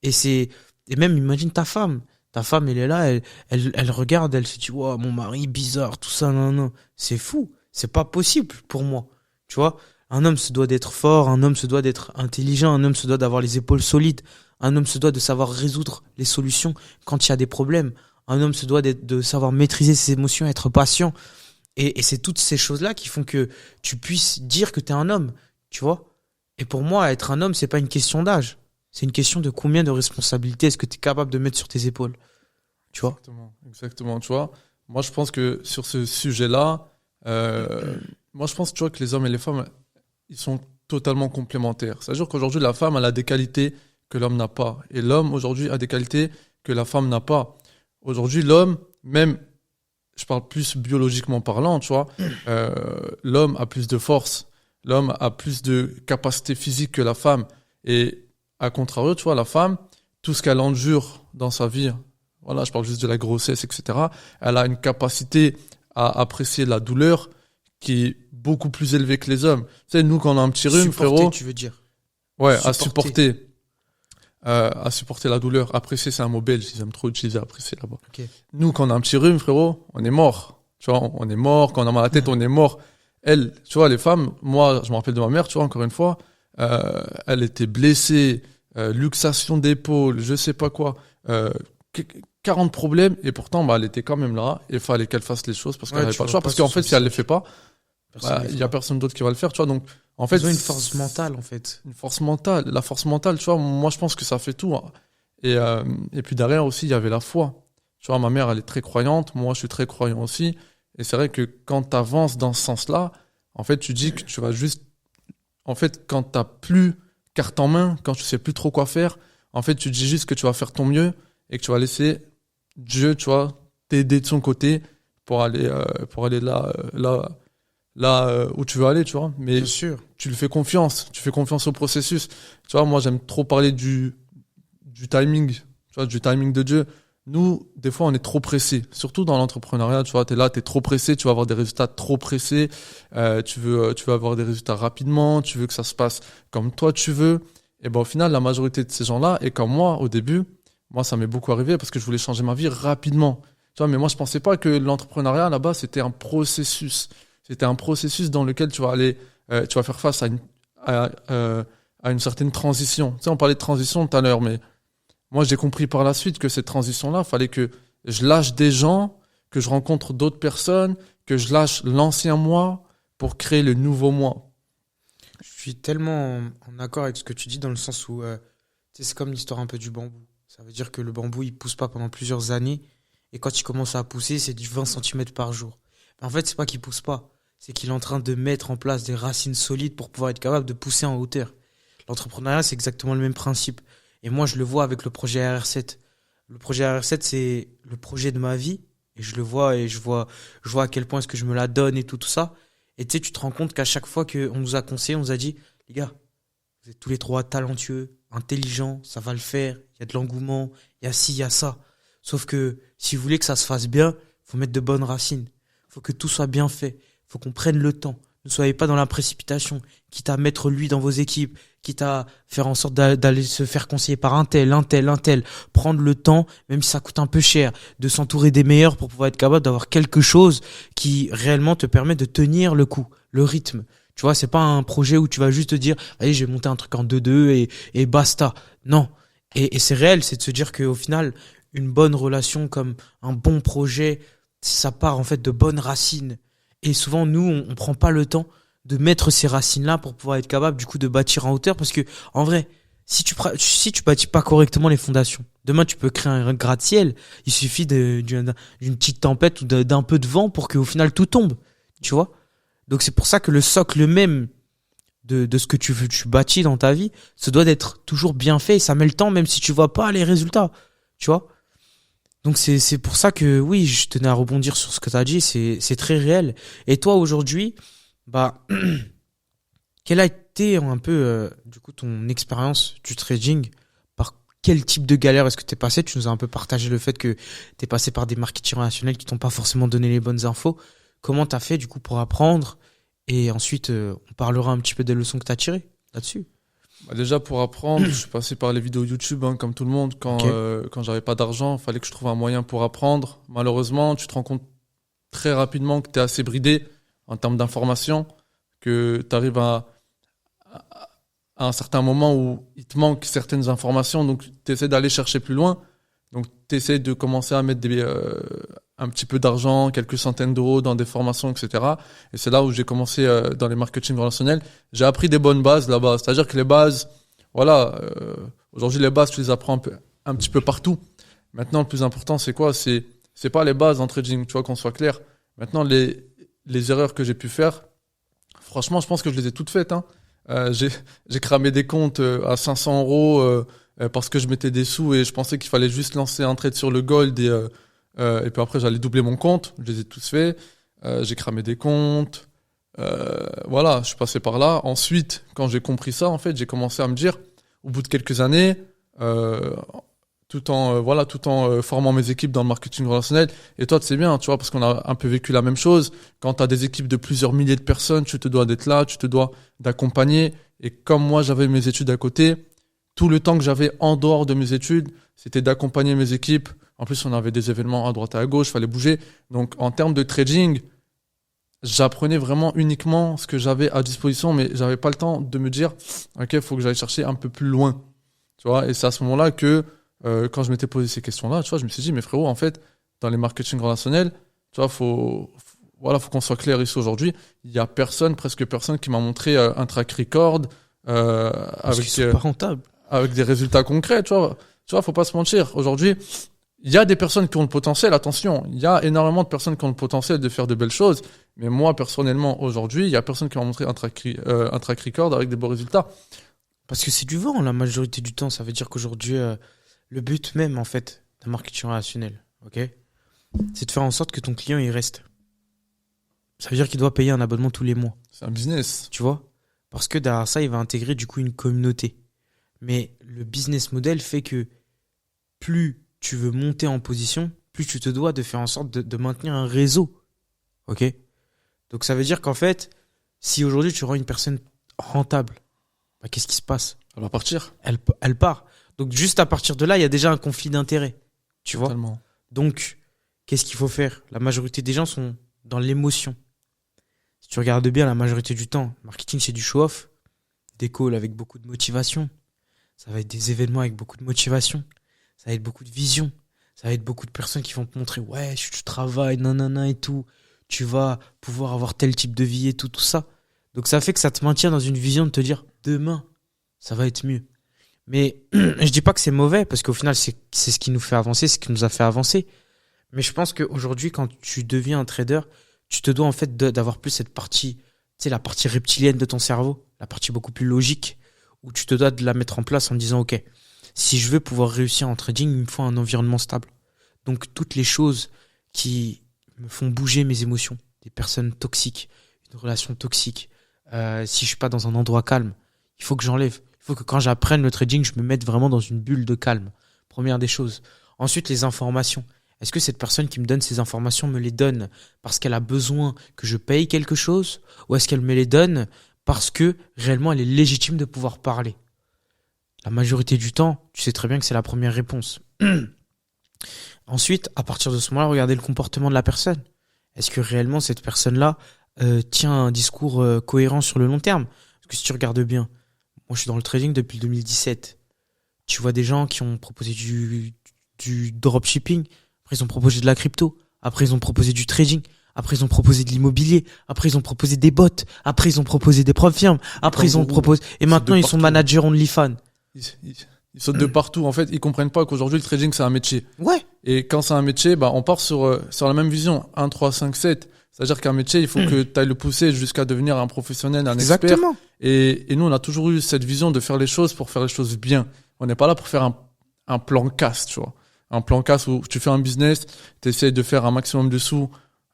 Et même, imagine ta femme. Ta femme, elle est là, elle regarde, elle se dit, ouais, mon mari, bizarre, tout ça, non, non. C'est fou. C'est pas possible pour moi. Tu vois? Un homme se doit d'être fort, un homme se doit d'être intelligent, un homme se doit d'avoir les épaules solides, un homme se doit de savoir résoudre les solutions quand il y a des problèmes, un homme se doit de savoir maîtriser ses émotions, être patient. Et c'est toutes ces choses-là qui font que tu puisses dire que t'es un homme, tu vois. Et pour moi, être un homme, c'est pas une question d'âge. C'est une question de combien de responsabilités est-ce que tu es capable de mettre sur tes épaules, tu vois. Exactement, tu vois. Moi, je pense que sur ce sujet-là, moi, je pense, tu vois, que les hommes et les femmes, ils sont totalement complémentaires. C'est-à-dire qu'aujourd'hui, la femme, elle a des qualités que l'homme n'a pas. Et l'homme, aujourd'hui, a des qualités que la femme n'a pas. Aujourd'hui, l'homme, même, je parle plus biologiquement parlant, tu vois, l'homme a plus de force. L'homme a plus de capacité physique que la femme. Et à contrario, tu vois, la femme, tout ce qu'elle endure dans sa vie, voilà, je parle juste de la grossesse, etc., elle a une capacité à apprécier la douleur qui est beaucoup plus élevée que les hommes. Tu sais, nous, quand on a un petit rhume, frérot... tu veux dire. Ouais, à supporter la douleur. Apprécier, c'est un mot belge, ils aiment trop utiliser apprécier là-bas. Okay. Nous, quand on a un petit rhume, frérot, on est mort. Tu vois, on est mort. Quand on a mal à la tête, on est mort. Elle, tu vois, les femmes, moi, je me rappelle de ma mère, tu vois, encore une fois, elle était blessée, luxation d'épaule, je sais pas quoi, 40 problèmes, et pourtant, bah, elle était quand même là, et il fallait qu'elle fasse les choses parce qu'elle n'avait pas le choix. Parce qu'en fait, si elle les fait pas, il y a personne d'autre qui va le faire, tu vois. Donc, en fait, ils ont une force mentale, en fait. Une force mentale. La force mentale, tu vois, moi, je pense que ça fait tout. Hein. Et puis derrière aussi, il y avait la foi. Tu vois, ma mère, elle est très croyante, moi, je suis très croyant aussi. Et c'est vrai que quand tu avances dans ce sens-là, en fait, tu dis que tu vas juste... En fait, quand tu n'as plus carte en main, quand tu sais plus trop quoi faire, en fait, tu dis juste que tu vas faire ton mieux et que tu vas laisser Dieu, tu vois, t'aider de son côté pour aller là où tu veux aller, tu vois. Mais bien sûr, tu lui fais confiance. Tu fais confiance au processus. Tu vois, moi, j'aime trop parler du timing, tu vois, du timing de Dieu. Nous, des fois, on est trop pressé. Surtout dans l'entrepreneuriat, tu vois, t'es là, t'es trop pressé, tu vas avoir des résultats trop pressés, tu veux avoir des résultats rapidement, tu veux que ça se passe comme toi tu veux. Et ben, au final, la majorité de ces gens-là, et comme moi, au début, moi, ça m'est beaucoup arrivé parce que je voulais changer ma vie rapidement. Tu vois, mais moi, je pensais pas que l'entrepreneuriat, là-bas, c'était un processus. C'était un processus dans lequel tu vas aller, tu vas faire face à une certaine transition. Tu sais, on parlait de transition tout à l'heure, mais moi, j'ai compris par la suite que cette transition-là, il fallait que je lâche des gens, que je rencontre d'autres personnes, que je lâche l'ancien moi pour créer le nouveau moi. Je suis tellement en accord avec ce que tu dis dans le sens où c'est comme l'histoire un peu du bambou. Ça veut dire que le bambou, il pousse pas pendant plusieurs années et quand il commence à pousser, c'est du 20 cm par jour. Mais en fait, c'est pas qu'il pousse pas, c'est qu'il est en train de mettre en place des racines solides pour pouvoir être capable de pousser en hauteur. L'entrepreneuriat, c'est exactement le même principe. Et moi, je le vois avec le projet RR7. Le projet RR7, c'est le projet de ma vie. Et je le vois et je vois à quel point est-ce que je me la donne et tout ça. Et tu sais, tu te rends compte qu'à chaque fois qu'on nous a conseillé, on nous a dit, les gars, vous êtes tous les trois talentueux, intelligents, ça va le faire, il y a de l'engouement, il y a ci, il y a ça. Sauf que si vous voulez que ça se fasse bien, il faut mettre de bonnes racines. Il faut que tout soit bien fait. Il faut qu'on prenne le temps. Ne soyez pas dans la précipitation, quitte à mettre lui dans vos équipes, quitte à faire en sorte d'aller se faire conseiller par un tel. Prendre le temps, même si ça coûte un peu cher, de s'entourer des meilleurs pour pouvoir être capable d'avoir quelque chose qui réellement te permet de tenir le coup, le rythme. Tu vois, c'est pas un projet où tu vas juste te dire, allez, je vais monter un truc en 2-2 et basta. Non. Et c'est réel, c'est de se dire qu'au final, une bonne relation comme un bon projet, ça part en fait de bonnes racines. Et souvent, nous, on prend pas le temps de mettre ces racines-là pour pouvoir être capable, du coup, de bâtir en hauteur. Parce que, en vrai, si tu bâtis pas correctement les fondations, demain, tu peux créer un gratte-ciel. Il suffit d'une petite tempête ou d'un peu de vent pour qu'au final, tout tombe. Tu vois? Donc, c'est pour ça que le socle même de ce que tu bâtis dans ta vie, ça doit d'être toujours bien fait. Et ça met le temps, même si tu vois pas les résultats. Tu vois? Donc c'est pour ça que oui, je tenais à rebondir sur ce que tu as dit, c'est très réel. Et toi aujourd'hui, bah quelle a été un peu du coup ton expérience du trading? Par quel type de galère est-ce que tu es passé? Tu nous as un peu partagé le fait que tu es passé par des marketeurs relationnels qui t'ont pas forcément donné les bonnes infos. Comment tu as fait du coup pour apprendre? Et ensuite on parlera un petit peu des leçons que tu as tirées là-dessus. Bah, déjà, pour apprendre, je suis passé par les vidéos YouTube, hein, comme tout le monde. Ok. Quand j'avais pas d'argent, il fallait que je trouve un moyen pour apprendre. Malheureusement, tu te rends compte très rapidement que tu es assez bridé en termes d'informations, que tu arrives à un certain moment où il te manque certaines informations, donc tu essaies d'aller chercher plus loin. Donc tu essaies de commencer à mettre un petit peu d'argent, quelques centaines d'euros dans des formations, etc. Et c'est là où j'ai commencé dans les marketing relationnels. J'ai appris des bonnes bases là-bas. C'est-à-dire que les bases, voilà, aujourd'hui les bases, tu les apprends un petit peu partout. Maintenant, le plus important, c'est quoi? C'est pas les bases en trading, tu vois, qu'on soit clair. Maintenant, les erreurs que j'ai pu faire, franchement, je pense que je les ai toutes faites, hein. J'ai cramé des comptes à 500 euros parce que je mettais des sous et je pensais qu'il fallait juste lancer un trade sur le gold et puis après j'allais doubler mon compte. Je les ai tous faits. J'ai cramé des comptes. Voilà, je suis passé par là. Ensuite, quand j'ai compris ça, en fait, j'ai commencé à me dire, au bout de quelques années, tout en formant mes équipes dans le marketing relationnel. Et toi, tu sais bien, tu vois, parce qu'on a un peu vécu la même chose. Quand tu as des équipes de plusieurs milliers de personnes, tu te dois d'être là, tu te dois d'accompagner. Et comme moi, j'avais mes études à côté, tout le temps que j'avais en dehors de mes études, c'était d'accompagner mes équipes. En plus, on avait des événements à droite et à gauche, fallait bouger. Donc, en termes de trading, j'apprenais vraiment uniquement ce que j'avais à disposition, mais j'avais pas le temps de me dire, OK, il faut que j'aille chercher un peu plus loin. Tu vois, et c'est à ce moment-là que quand je m'étais posé ces questions-là, tu vois, je me suis dit, mais frérot, en fait, dans les marketing relationnels, tu vois, faut qu'on soit clair ici aujourd'hui. Il y a presque personne qui m'a montré un track record Parce qu'ils sont pas rentables. avec des résultats concrets, tu vois. Tu vois, faut pas se mentir. Aujourd'hui, il y a des personnes qui ont le potentiel, attention. Il y a énormément de personnes qui ont le potentiel de faire de belles choses. Mais moi, personnellement, aujourd'hui, il y a personne qui m'a montré un track record avec des beaux résultats. Parce que c'est du vent la majorité du temps. Ça veut dire qu'aujourd'hui, le but même, en fait, d'un marketing relationnel, ok, c'est de faire en sorte que ton client, il reste. Ça veut dire qu'il doit payer un abonnement tous les mois. C'est un business. Tu vois? Parce que derrière ça, il va intégrer du coup une communauté. Mais le business model fait que plus tu veux monter en position, plus tu te dois de faire en sorte de maintenir un réseau. Ok? Donc ça veut dire qu'en fait, si aujourd'hui tu rends une personne rentable, bah, qu'est-ce qui se passe? Elle va partir. Elle part. Donc juste à partir de là, il y a déjà un conflit d'intérêts. Tu vois? Totalement. Donc, qu'est-ce qu'il faut faire? La majorité des gens sont dans l'émotion. Si tu regardes bien, la majorité du temps, marketing, c'est du show-off, des calls avec beaucoup de motivation. Ça va être des événements avec beaucoup de motivation. Ça va être beaucoup de vision. Ça va être beaucoup de personnes qui vont te montrer, ouais, tu travailles, nanana et tout. Tu vas pouvoir avoir tel type de vie et tout, tout ça. Donc ça fait que ça te maintient dans une vision de te dire, demain, ça va être mieux. Mais je dis pas que c'est mauvais, parce qu'au final, c'est ce qui nous fait avancer, c'est ce qui nous a fait avancer. Mais je pense qu'aujourd'hui, quand tu deviens un trader, tu te dois en fait d'avoir plus cette partie, tu sais, la partie reptilienne de ton cerveau, la partie beaucoup plus logique, où tu te dois de la mettre en place en disant, ok, si je veux pouvoir réussir en trading, il me faut un environnement stable. Donc toutes les choses qui me font bouger mes émotions, des personnes toxiques, une relation toxique, si je suis pas dans un endroit calme, il faut que j'enlève. Il faut que quand j'apprenne le trading, je me mette vraiment dans une bulle de calme. Première des choses. Ensuite, les informations. Est-ce que cette personne qui me donne ces informations me les donne parce qu'elle a besoin que je paye quelque chose, ou est-ce qu'elle me les donne parce que réellement elle est légitime de pouvoir parler? La majorité du temps, tu sais très bien que c'est la première réponse. Ensuite, à partir de ce moment-là, regardez le comportement de la personne. Est-ce que réellement cette personne-là tient un discours cohérent sur le long terme? Parce que si tu regardes bien, moi je suis dans le trading depuis 2017. Tu vois des gens qui ont proposé du dropshipping, après ils ont proposé de la crypto, après ils ont proposé du trading, après ils ont proposé de l'immobilier, après ils ont proposé des bots, après ils ont proposé des propres firmes, après ils ont proposé... Et maintenant ils sont managers OnlyFans. Ils sautent de partout. En fait, ils comprennent pas qu'aujourd'hui, le trading, c'est un métier. Ouais. Et quand c'est un métier, bah, on part sur la même vision. 1, 3, 5, 7. C'est-à-dire qu'un métier, il faut que tu ailles le pousser jusqu'à devenir un professionnel, un Exactement. expert. Et nous, on a toujours eu cette vision de faire les choses pour faire les choses bien. On n'est pas là pour faire un plan casse, tu vois. Un plan casse où tu fais un business, tu essaies de faire un maximum de sous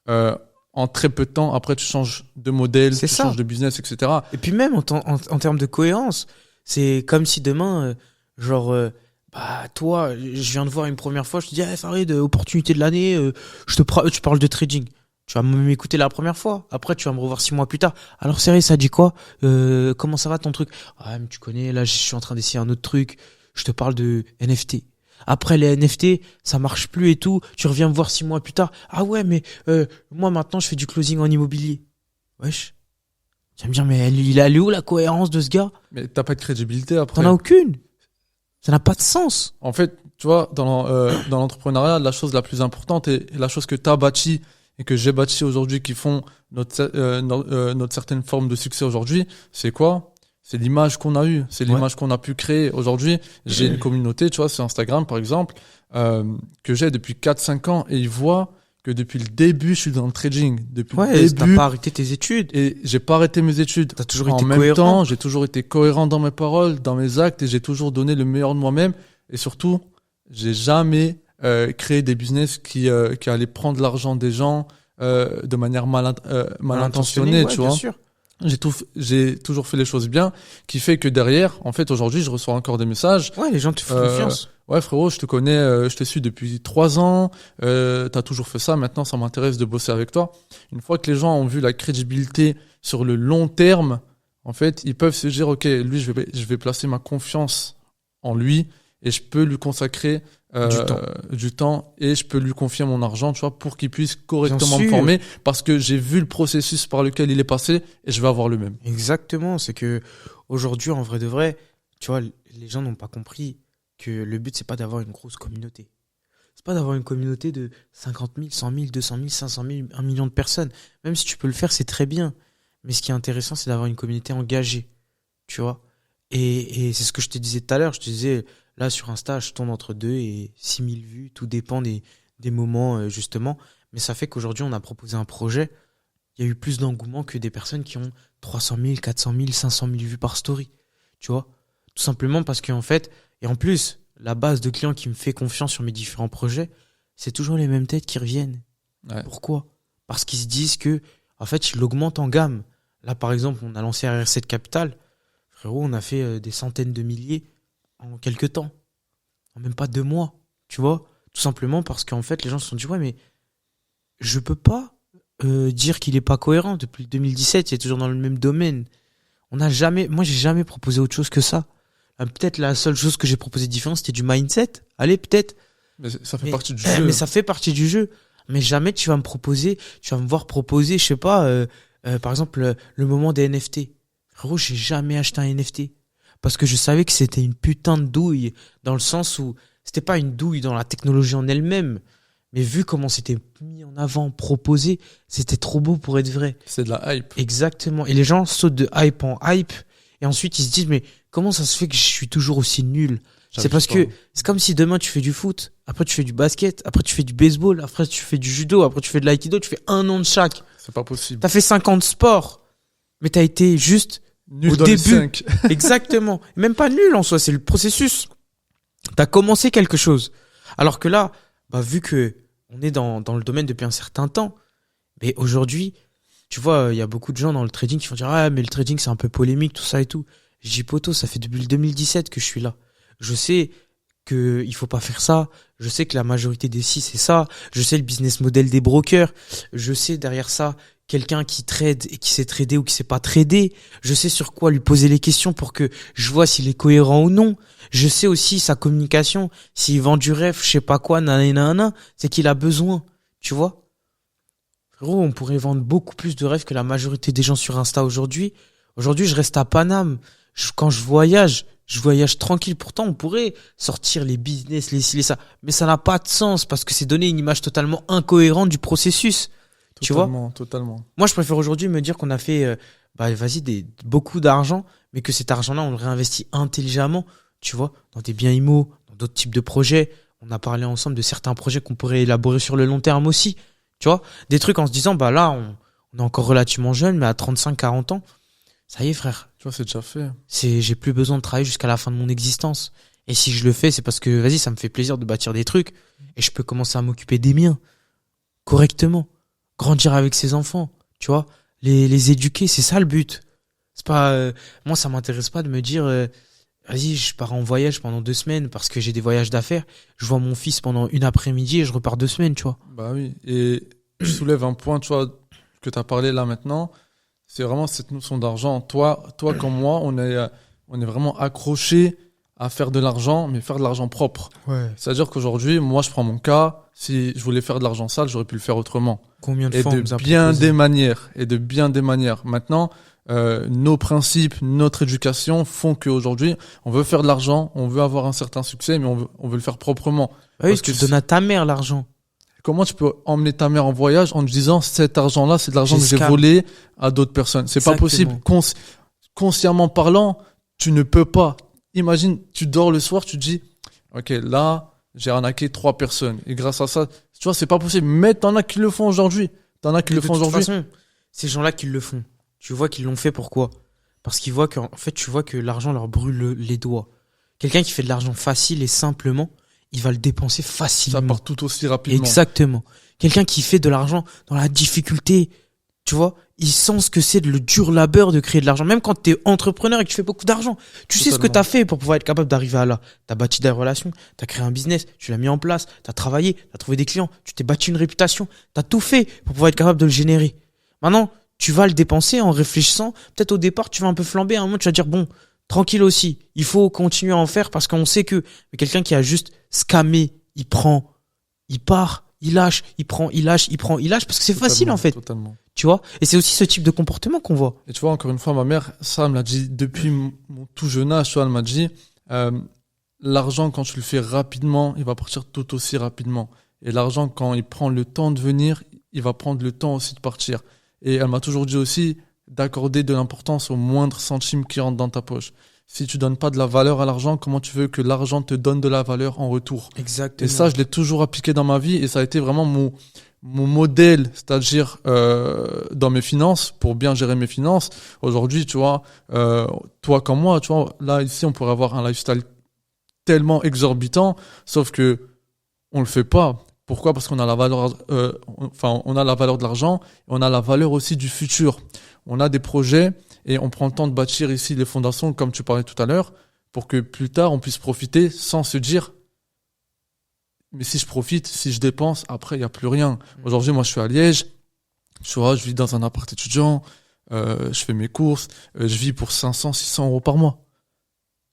en très peu de temps. Après, tu changes de modèle, tu changes de business, etc. Et puis même en termes de cohérence, c'est comme si demain... bah toi, je viens de voir une première fois, je te dis, Farid, opportunité de l'année, tu parles de trading. Tu vas m'écouter la première fois. Après, tu vas me revoir 6 mois plus tard. Alors, sérieux, ça dit quoi? Comment ça va ton truc? Ah, mais tu connais, là, je suis en train d'essayer un autre truc. Je te parle de NFT. Après, les NFT, ça marche plus et tout. Tu reviens me voir 6 mois plus tard. Ah ouais, mais moi, maintenant, je fais du closing en immobilier. Wesh. Tu vas me dire, mais il est allé où la cohérence de ce gars? Mais t'as pas de crédibilité après. T'en as aucune. Ça n'a pas de sens. En fait, tu vois, dans l'entrepreneuriat, la chose la plus importante et la chose que t'as bâtie et que j'ai bâti aujourd'hui qui font notre certaine forme de succès aujourd'hui, c'est quoi? C'est l'image qu'on a eue, c'est l'image qu'on a pu créer. Aujourd'hui, j'ai une communauté, tu vois, sur Instagram par exemple, que j'ai depuis 4-5 ans et ils voient que depuis le début, je suis dans le trading. Depuis le début. T'as pas arrêté tes études. Et j'ai pas arrêté mes études. T'as toujours été en même cohérent. temps, j'ai toujours été cohérent dans mes paroles, dans mes actes et j'ai toujours donné le meilleur de moi-même. Et surtout, j'ai jamais créé des business qui allaient prendre l'argent des gens de manière mal intentionnée, tu vois. Bien sûr. J'ai toujours fait les choses bien, qui fait que derrière, en fait, aujourd'hui, je reçois encore des messages. Ouais, les gens te font confiance. Ouais, frérot, je te connais, je te suis depuis 3 ans, t'as toujours fait ça, maintenant ça m'intéresse de bosser avec toi. Une fois que les gens ont vu la crédibilité sur le long terme, en fait, ils peuvent se dire, ok, lui, je vais placer ma confiance en lui et je peux lui consacrer du temps et je peux lui confier mon argent, tu vois, pour qu'il puisse correctement me former parce que j'ai vu le processus par lequel il est passé et je vais avoir le même. Exactement, c'est que aujourd'hui, en vrai de vrai, tu vois, les gens n'ont pas compris que le but, c'est pas d'avoir une grosse communauté. C'est pas d'avoir une communauté de 50 000, 100 000, 200 000, 500 000, 1 million de personnes. Même si tu peux le faire, c'est très bien. Mais ce qui est intéressant, c'est d'avoir une communauté engagée, tu vois. Et c'est ce que je te disais tout à l'heure. Je te disais, là, sur Insta, je tourne entre 2 et 6 000 vues. Tout dépend des moments, justement. Mais ça fait qu'aujourd'hui, on a proposé un projet. Il y a eu plus d'engouement que des personnes qui ont 300 000, 400 000, 500 000 vues par story. Tu vois? Tout simplement parce qu'en fait, et en plus, la base de clients qui me fait confiance sur mes différents projets, c'est toujours les mêmes têtes qui reviennent. Ouais. Pourquoi? Parce qu'ils se disent que, en fait, ils l'augmentent en gamme. Là, par exemple, on a lancé RR7 Capital. Frérot, on a fait des centaines de milliers en quelques temps. En même pas 2 mois. Tu vois? Tout simplement parce qu'en fait, les gens se sont dit, ouais, mais je peux pas dire qu'il est pas cohérent. Depuis 2017, il est toujours dans le même domaine. Moi, j'ai jamais proposé autre chose que ça. Peut-être la seule chose que j'ai proposé différente, c'était du mindset. Allez, peut-être. Mais ça fait partie du jeu. Mais ça fait partie du jeu. Mais jamais tu vas me voir proposer, je sais pas, par exemple, le moment des NFT. Frérot, j'ai jamais acheté un NFT. Parce que je savais que c'était une putain de douille. Dans le sens où c'était pas une douille dans la technologie en elle-même. Mais vu comment c'était mis en avant, proposé, c'était trop beau pour être vrai. C'est de la hype. Exactement. Et les gens sautent de hype en hype. Et ensuite, ils se disent, mais comment ça se fait que je suis toujours aussi nul? C'est parce que c'est comme si demain tu fais du foot, après tu fais du basket, après tu fais du baseball, après tu fais du judo, après tu fais de l'aïkido, tu fais 1 an de chaque. C'est pas possible. T'as fait 50 sports, mais t'as été juste nul au dans début. Les 5. Exactement. Même pas nul en soi, c'est le processus. T'as commencé quelque chose. Alors que là, vu que on est dans le domaine depuis un certain temps, mais aujourd'hui, tu vois, il y a beaucoup de gens dans le trading qui vont dire, ah, mais le trading c'est un peu polémique, tout ça et tout. Je dis, poto, ça fait depuis le 2017 que je suis là. Je sais que il faut pas faire ça. Je sais que la majorité des sites c'est ça. Je sais le business model des brokers. Je sais derrière ça quelqu'un qui trade et qui sait trader ou qui sait pas trader. Je sais sur quoi lui poser les questions pour que je vois s'il est cohérent ou non. Je sais aussi sa communication. S'il vend du rêve, je sais pas quoi, nanana, c'est qu'il a besoin. Tu vois? Frérot, on pourrait vendre beaucoup plus de rêves que la majorité des gens sur Insta aujourd'hui. Aujourd'hui, je reste à Paname. Quand je voyage tranquille. Pourtant, on pourrait sortir les business, les ci, les ça. Mais ça n'a pas de sens parce que c'est donner une image totalement incohérente du processus. Tu vois? Totalement. Moi, je préfère aujourd'hui me dire qu'on a fait, beaucoup d'argent, mais que cet argent-là, on le réinvestit intelligemment, tu vois, dans des biens immo, dans d'autres types de projets. On a parlé ensemble de certains projets qu'on pourrait élaborer sur le long terme aussi. Tu vois? Des trucs en se disant, là, on est encore relativement jeune, mais à 35, 40 ans, ça y est, frère. Tu vois, c'est déjà fait. J'ai plus besoin de travailler jusqu'à la fin de mon existence. Et si je le fais, c'est parce que, ça me fait plaisir de bâtir des trucs. Et je peux commencer à m'occuper des miens. Correctement. Grandir avec ses enfants. Tu vois? Les éduquer, c'est ça le but. C'est pas, moi, ça m'intéresse pas de me dire, vas-y, je pars en voyage pendant 2 semaines parce que j'ai des voyages d'affaires. Je vois mon fils pendant une après-midi et je repars 2 semaines, tu vois. Bah oui. Et je soulève un point, tu vois, que tu as parlé là maintenant. C'est vraiment cette notion d'argent. Toi comme moi, on est vraiment accroché à faire de l'argent, mais faire de l'argent propre. Ouais. C'est-à-dire qu'aujourd'hui, moi, je prends mon cas. Si je voulais faire de l'argent sale, j'aurais pu le faire autrement. Combien de Et fois on de nous a bien proposé des manières. Et de bien des manières. Maintenant, nos principes, notre éducation font qu'aujourd'hui, on veut faire de l'argent, on veut avoir un certain succès, mais on veut le faire proprement. Ah oui, parce tu que donnes à ta mère l'argent. Comment tu peux emmener ta mère en voyage en te disant cet argent-là, c'est de l'argent que j'ai Scam. volé à d'autres personnes. C'est pas Exactement. possible. Consciemment parlant, tu ne peux pas. Imagine, tu dors le soir, tu te dis, ok, là, j'ai arnaqué 3 personnes. Et grâce à ça, tu vois, c'est pas possible. Mais t'en as qui le font aujourd'hui. T'en as qui Mais le de font toute aujourd'hui. façon, ces gens-là qui le font, tu vois qu'ils l'ont fait pourquoi? Parce qu'ils voient qu'en fait, tu vois que l'argent leur brûle les doigts. Quelqu'un qui fait de l'argent facile et simplement, il va le dépenser Ça facilement. part tout aussi rapidement. Exactement. Quelqu'un qui fait de l'argent dans la difficulté, tu vois, il sent ce que c'est le dur labeur de créer de l'argent. Même quand tu es entrepreneur et que tu fais beaucoup d'argent, tu sais ce que Totalement. tu as fait pour pouvoir être capable d'arriver à là. Tu as bâti des relations, tu as créé un business, tu l'as mis en place, tu as travaillé, tu as trouvé des clients, tu t'es bâti une réputation, tu as tout fait pour pouvoir être capable de le générer. Maintenant, tu vas le dépenser en réfléchissant. Peut-être au départ, tu vas un peu flamber. À un moment, tu vas dire, bon, tranquille aussi, il faut continuer à en faire parce qu'on sait que quelqu'un qui a juste scammé, il prend, il part, il lâche, il prend, il lâche, il prend, il lâche parce que c'est facile Totalement, en fait, Totalement. tu vois. Et c'est aussi ce type de comportement qu'on voit. Et tu vois, encore une fois, ma mère, ça, elle me l'a dit depuis mon tout jeune âge, tu vois, elle m'a dit, l'argent, quand tu le fais rapidement, il va partir tout aussi rapidement. Et l'argent, quand il prend le temps de venir, il va prendre le temps aussi de partir. Et elle m'a toujours dit aussi d'accorder de l'importance au moindre centime qui rentre dans ta poche. Si tu donnes pas de la valeur à l'argent, comment tu veux que l'argent te donne de la valeur en retour? Exactement. Et ça, je l'ai toujours appliqué dans ma vie et ça a été vraiment mon modèle, c'est-à-dire dans mes finances, pour bien gérer mes finances. Aujourd'hui, tu vois, toi comme moi, tu vois, là, ici, on pourrait avoir un lifestyle tellement exorbitant, sauf que on le fait pas. Pourquoi? Parce qu'on a la valeur, on a la valeur de l'argent, et on a la valeur aussi du futur. On a des projets et on prend le temps de bâtir ici les fondations, comme tu parlais tout à l'heure, pour que plus tard on puisse profiter sans se dire, mais si je profite, si je dépense, après il y a plus rien. Aujourd'hui, moi, je suis à Liège, tu vois, je vis dans un appart étudiant, je fais mes courses, je vis pour 500-600 euros par mois.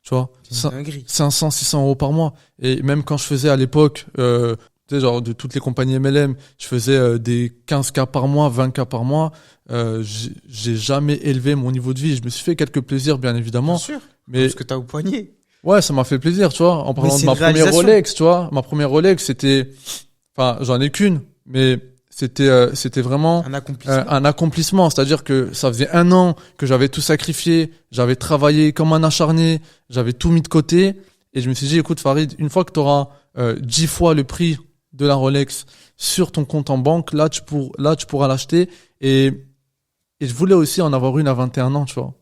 Tu vois, C'est une dinguerie. 500-600 euros par mois. Et même quand je faisais à l'époque, tu sais, genre de toutes les compagnies MLM, je faisais des 15K par mois, 20K par mois. J'ai jamais élevé mon niveau de vie. Je me suis fait quelques plaisirs, bien évidemment. Bien sûr. Mais Parce que t'as au poignet. ouais, ça m'a fait plaisir, tu vois. En parlant c'est de ma une première réalisation. Rolex, tu vois. Ma première Rolex, c'était, enfin, j'en ai qu'une, mais c'était vraiment Un accomplissement. un accomplissement. C'est-à-dire que ça faisait 1 an que j'avais tout sacrifié, j'avais travaillé comme un acharné, j'avais tout mis de côté. Et je me suis dit, écoute, Farid, une fois que tu auras 10 fois le prix de la Rolex sur ton compte en banque, là, tu pourras l'acheter. Et je voulais aussi en avoir une à 21 ans, tu vois.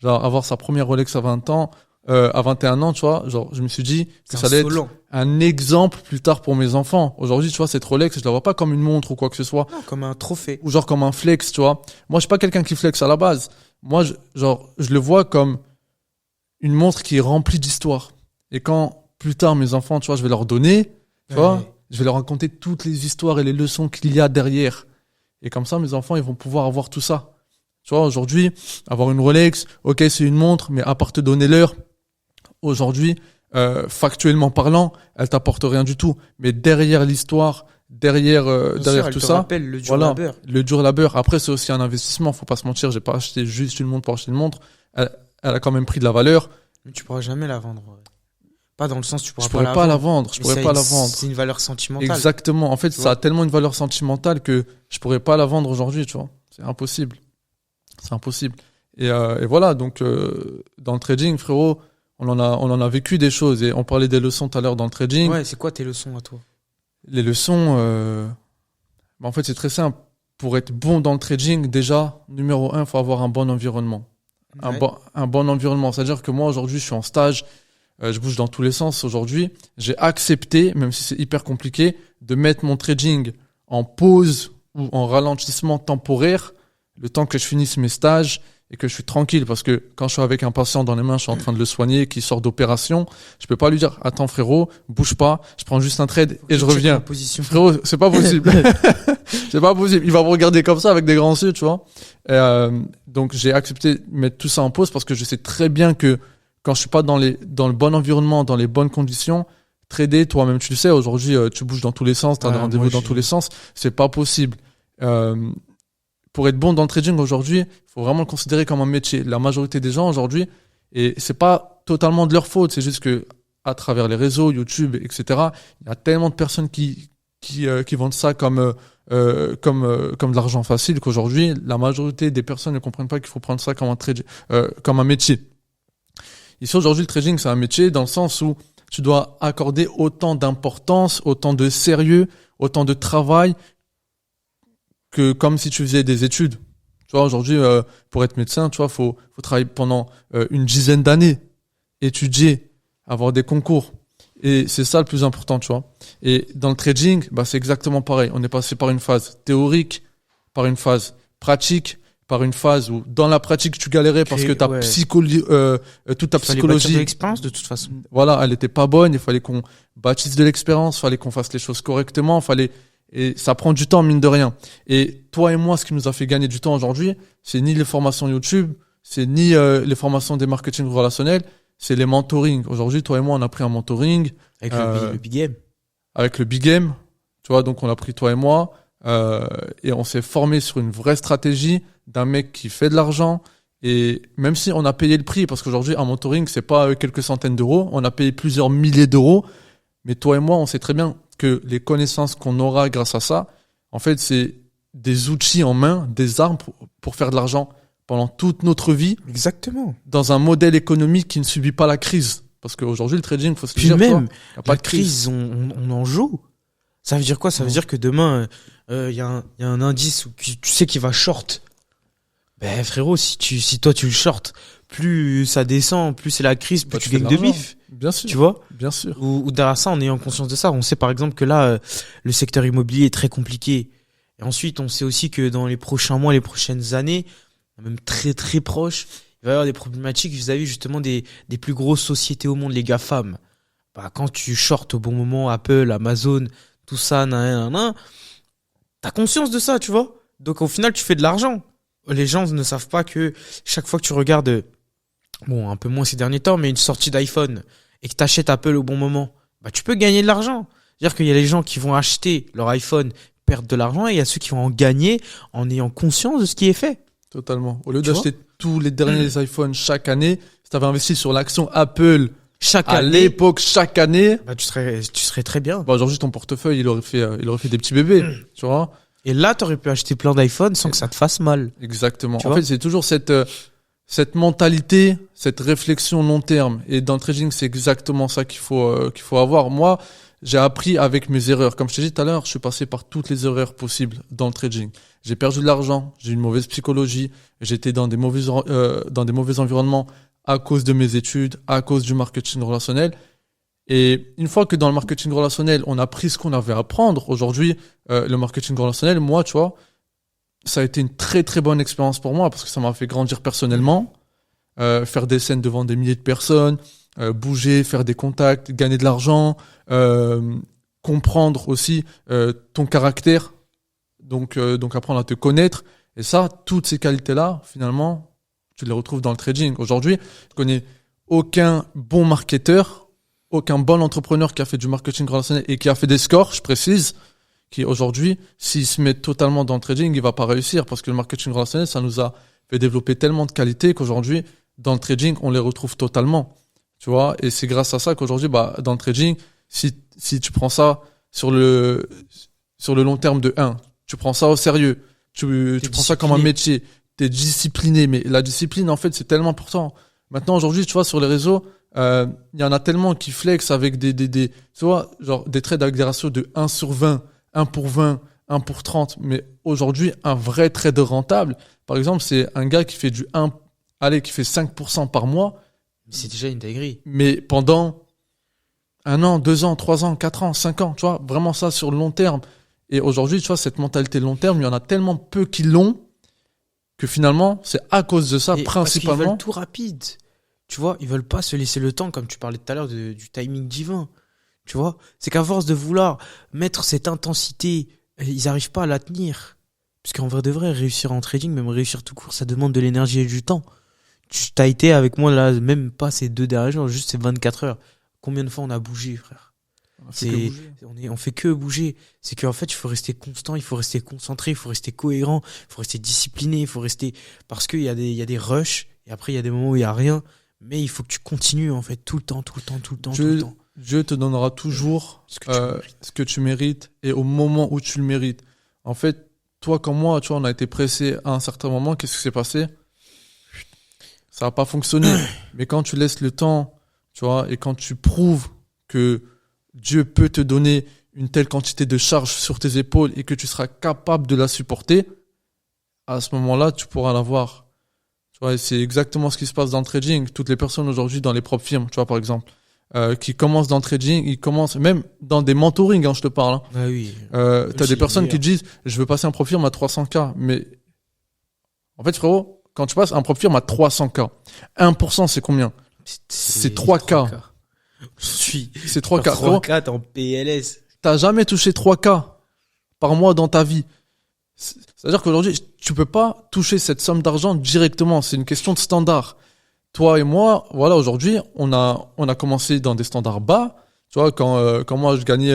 Genre, avoir sa première Rolex à 20 ans, à 21 ans, tu vois. Genre, je me suis dit que C'est ça allait être insolent. un exemple plus tard pour mes enfants. Aujourd'hui, tu vois, cette Rolex, je la vois pas comme une montre ou quoi que ce soit, Non, comme un trophée. ou genre comme un flex, tu vois. Moi, je suis pas quelqu'un qui flex à la base. Moi, je le vois comme une montre qui est remplie d'histoire. Et quand plus tard mes enfants, tu vois, je vais leur donner, tu vois, Ouais. je vais leur raconter toutes les histoires et les leçons qu'il y a derrière. Et comme ça, mes enfants, ils vont pouvoir avoir tout ça. Tu vois, aujourd'hui, avoir une Rolex, ok, c'est une montre, mais à part te donner l'heure, aujourd'hui, factuellement parlant, elle t'apporte rien du tout. Mais derrière l'histoire, derrière Bien sûr, elle tout te ça, rappelle le dur voilà, labeur. le dur labeur. Après, c'est aussi un investissement, faut pas se mentir. J'ai pas acheté juste une montre pour acheter une montre. Elle a quand même pris de la valeur. Mais tu pourras jamais la vendre. Ouais. Pas dans le sens, tu pourras Je pourrais pas la vendre. Je Mais pourrais ça, pas la vendre. C'est une valeur sentimentale. Exactement. En fait, Tu ça vois. a tellement une valeur sentimentale que je pourrais pas la vendre aujourd'hui, tu vois. C'est impossible. C'est impossible. Et voilà. Donc, dans le trading, frérot, on en a vécu des choses et on parlait des leçons tout à l'heure dans le trading. Ouais, c'est quoi tes leçons à toi? Les leçons, en fait, c'est très simple. Pour être bon dans le trading, déjà, numéro 1, il faut avoir un bon environnement. Ouais. Un bon environnement. C'est-à-dire que moi, aujourd'hui, je suis en stage, je bouge dans tous les sens aujourd'hui. J'ai accepté, même si c'est hyper compliqué, de mettre mon trading en pause ou en ralentissement temporaire, le temps que je finisse mes stages et que je suis tranquille, parce que quand je suis avec un patient dans les mains, je suis en train de le soigner, qui sort d'opération, je peux pas lui dire, attends frérot, bouge pas, je prends juste un trade et je reviens. Frérot, c'est pas possible. C'est pas possible. Il va me regarder comme ça avec des grands yeux, tu vois. Donc j'ai accepté de mettre tout ça en pause parce que je sais très bien que quand je suis pas dans le bon environnement, dans les bonnes conditions, trader, toi-même tu le sais, aujourd'hui tu bouges dans tous les sens, tu as des rendez-vous dans tous les sens, c'est pas possible. Pour être bon dans le trading aujourd'hui, il faut vraiment le considérer comme un métier. La majorité des gens aujourd'hui, et c'est pas totalement de leur faute, c'est juste que à travers les réseaux, YouTube, etc., il y a tellement de personnes qui vendent ça comme de l'argent facile qu'aujourd'hui, la majorité des personnes ne comprennent pas qu'il faut prendre ça comme un métier. Ici, aujourd'hui, le trading, c'est un métier dans le sens où tu dois accorder autant d'importance, autant de sérieux, autant de travail que comme si tu faisais des études. Tu vois, aujourd'hui, pour être médecin, tu vois, faut travailler pendant une dizaine d'années, étudier, avoir des concours. Et c'est ça le plus important, tu vois. Et dans le trading, bah, c'est exactement pareil. On est passé par une phase théorique, par une phase pratique, par une phase où, dans la pratique, tu galérais parce que toute ta psychologie, de l'expérience, de toute façon. Voilà, elle était pas bonne. Il fallait qu'on bâtisse de l'expérience, fallait qu'on fasse les choses correctement, et ça prend du temps, mine de rien. Et toi et moi, ce qui nous a fait gagner du temps aujourd'hui, c'est ni les formations YouTube, c'est ni les formations des marketing relationnels, c'est les mentoring. Aujourd'hui, toi et moi, on a pris un mentoring. Avec le Big Game. Avec le Big Game. Tu vois, donc on a pris toi et moi, et on s'est formé sur une vraie stratégie d'un mec qui fait de l'argent. Et même si on a payé le prix, parce qu'aujourd'hui, un mentoring, c'est pas quelques centaines d'euros, on a payé plusieurs milliers d'euros. Mais toi et moi, on sait très bien que les connaissances qu'on aura grâce à ça, en fait, c'est des outils en main, des armes pour faire de l'argent pendant toute notre vie. Exactement. Dans un modèle économique qui ne subit pas la crise. Parce qu'aujourd'hui, le trading, il faut se dire, dire, même, il n'y a pas de crise. On en joue. Ça veut dire quoi? Ça veut dire que demain, il y a un indice où tu sais qu'il va short. Ben, frérot, si toi tu le short, plus ça descend, plus c'est la crise, plus tu gagnes de bif. Bien sûr. Tu vois? Bien sûr. Ou derrière ça, en ayant conscience de ça. On sait par exemple que là, le secteur immobilier est très compliqué. Et ensuite, on sait aussi que dans les prochains mois, les prochaines années, même très très proches, il va y avoir des problématiques vis-à-vis justement des plus grosses sociétés au monde, les GAFAM. Bah, quand tu shortes au bon moment, Apple, Amazon, tout ça, t'as conscience de ça, tu vois? Donc au final, tu fais de l'argent. Les gens ne savent pas que chaque fois que tu regardes, bon, un peu moins ces derniers temps, mais une sortie d'iPhone et que t'achètes Apple au bon moment, bah, tu peux gagner de l'argent. C'est-à-dire qu'il y a les gens qui vont acheter leur iPhone, perdre de l'argent, et il y a ceux qui vont en gagner en ayant conscience de ce qui est fait. Totalement. Au lieu d'acheter tous les derniers iPhones chaque année, si t'avais investi sur l'action Apple l'époque, chaque année, bah, tu serais très bien. Bah, aujourd'hui, ton portefeuille, il aurait fait des petits bébés, tu vois. Et là, t'aurais pu acheter plein d'iPhones sans que ça te fasse mal. Exactement. En fait, c'est toujours cette mentalité, cette réflexion long terme. Et dans le trading, c'est exactement ça qu'il faut avoir. Moi, j'ai appris avec mes erreurs. Comme je t'ai dit tout à l'heure, je suis passé par toutes les erreurs possibles dans le trading. J'ai perdu de l'argent, j'ai eu une mauvaise psychologie, j'étais dans des mauvais environnements à cause de mes études, à cause du marketing relationnel. Et une fois que dans le marketing relationnel, on a pris ce qu'on avait à apprendre, aujourd'hui, le marketing relationnel, moi, tu vois, ça a été une très très bonne expérience pour moi parce que ça m'a fait grandir personnellement, faire des scènes devant des milliers de personnes, bouger, faire des contacts, gagner de l'argent, comprendre aussi ton caractère, donc apprendre à te connaître. Et ça, toutes ces qualités-là, finalement, tu les retrouves dans le trading. Aujourd'hui, je connais aucun bon marketeur, aucun bon entrepreneur qui a fait du marketing relationnel et qui a fait des scores, je précise, qui aujourd'hui, s'il se met totalement dans le trading, il va pas réussir parce que le marketing relationnel, ça nous a fait développer tellement de qualités qu'aujourd'hui, dans le trading, on les retrouve totalement. Tu vois, et c'est grâce à ça qu'aujourd'hui, bah, dans le trading, si tu prends ça sur le long terme de 1, tu prends ça au sérieux, tu prends ça comme un métier, t'es discipliné, mais la discipline, en fait, c'est tellement important. Maintenant, aujourd'hui, tu vois, sur les réseaux, il y en a tellement qui flexent avec tu vois, genre, des trades avec des ratios de 1 sur 20, 1 pour 20, 1 pour 30. Mais aujourd'hui, un vrai trader rentable, par exemple, c'est un gars qui fait qui fait 5% par mois. C'est déjà une dinguerie. Mais pendant 1 an, 2 ans, 3 ans, 4 ans, 5 ans, tu vois, vraiment ça sur le long terme. Et aujourd'hui, tu vois, cette mentalité long terme, il y en a tellement peu qui l'ont que finalement, c'est à cause de ça, Et parce qu'ils principalement. veulent tout rapide. Tu vois, ils veulent pas se laisser le temps, comme tu parlais tout à l'heure du timing divin. Tu vois, c'est qu'à force de vouloir mettre cette intensité, ils arrivent pas à la tenir. Parce qu'en vrai de vrai, réussir en trading, même réussir tout court, ça demande de l'énergie et du temps. Tu t'as été avec moi là, même pas ces 2 derniers jours, juste ces 24 heures. Combien de fois on a bougé, frère? On fait que bouger. On fait que bouger. C'est qu'en fait, il faut rester constant, il faut rester concentré, il faut rester cohérent, il faut rester discipliné, il faut rester, parce qu'il y a des rushs, et après, il y a des moments où il y a rien, mais il faut que tu continues, en fait, tout le temps, tout le temps, tout le temps, tout le temps. Dieu te donnera toujours Ce que tu mérites. ce que tu mérites et au moment où tu le mérites. En fait, toi comme moi, tu vois, on a été pressé à un certain moment. Qu'est-ce qui s'est passé? Ça n'a pas fonctionné. Mais quand tu laisses le temps, tu vois, et quand tu prouves que Dieu peut te donner une telle quantité de charge sur tes épaules et que tu seras capable de la supporter, à ce moment-là, tu pourras l'avoir. Tu vois, et c'est exactement ce qui se passe dans le trading. Toutes les personnes aujourd'hui dans les propres firmes, tu vois, par exemple, qui commencent dans le trading, ils commencent même dans des mentorings, hein, je te parle. Hein. Ah oui. T'as des personnes qui disent, je veux passer un propre firme à 300K, mais en fait, frérot, quand tu passes un propre firme à 300K, 1%, c'est combien? C'est 3K. C'est 3K. 3K, t'es en PLS. T'as jamais touché 3K par mois dans ta vie. C'est-à-dire qu'aujourd'hui, tu peux pas toucher cette somme d'argent directement. C'est une question de standard. Toi et moi, voilà, aujourd'hui, on a commencé dans des standards bas. Tu vois, quand moi, je gagnais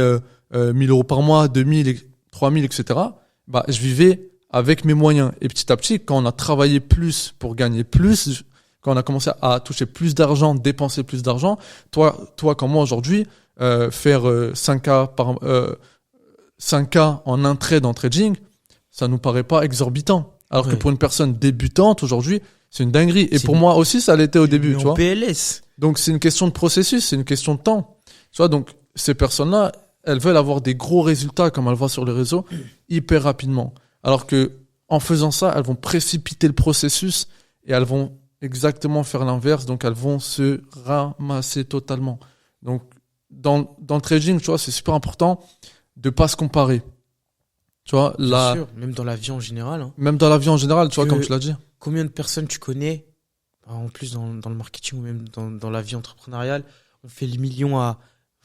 1000 euros par mois, 2000, 3000, etc., bah, je vivais avec mes moyens. Et petit à petit, quand on a travaillé plus pour gagner plus, quand on a commencé à toucher plus d'argent, dépenser plus d'argent, toi comme moi aujourd'hui, faire 5K en un trade en trading, ça nous paraît pas exorbitant. Alors que pour une personne débutante aujourd'hui, c'est une dinguerie. Et pour moi aussi, ça l'était au début, tu vois. PLS. Donc c'est une question de processus, c'est une question de temps. Tu vois, donc ces personnes-là, elles veulent avoir des gros résultats, comme elles voient sur les réseaux, hyper rapidement. Alors que en faisant ça, elles vont précipiter le processus et elles vont exactement faire l'inverse. Donc elles vont se ramasser totalement. Donc dans le trading, tu vois, c'est super important de pas se comparer. Tu vois, Bien sûr, même dans la vie en général. Hein. Même dans la vie en général, tu vois, comme tu l'as dit. Combien de personnes tu connais, en plus dans le marketing ou même dans la vie entrepreneuriale, ont fait le million à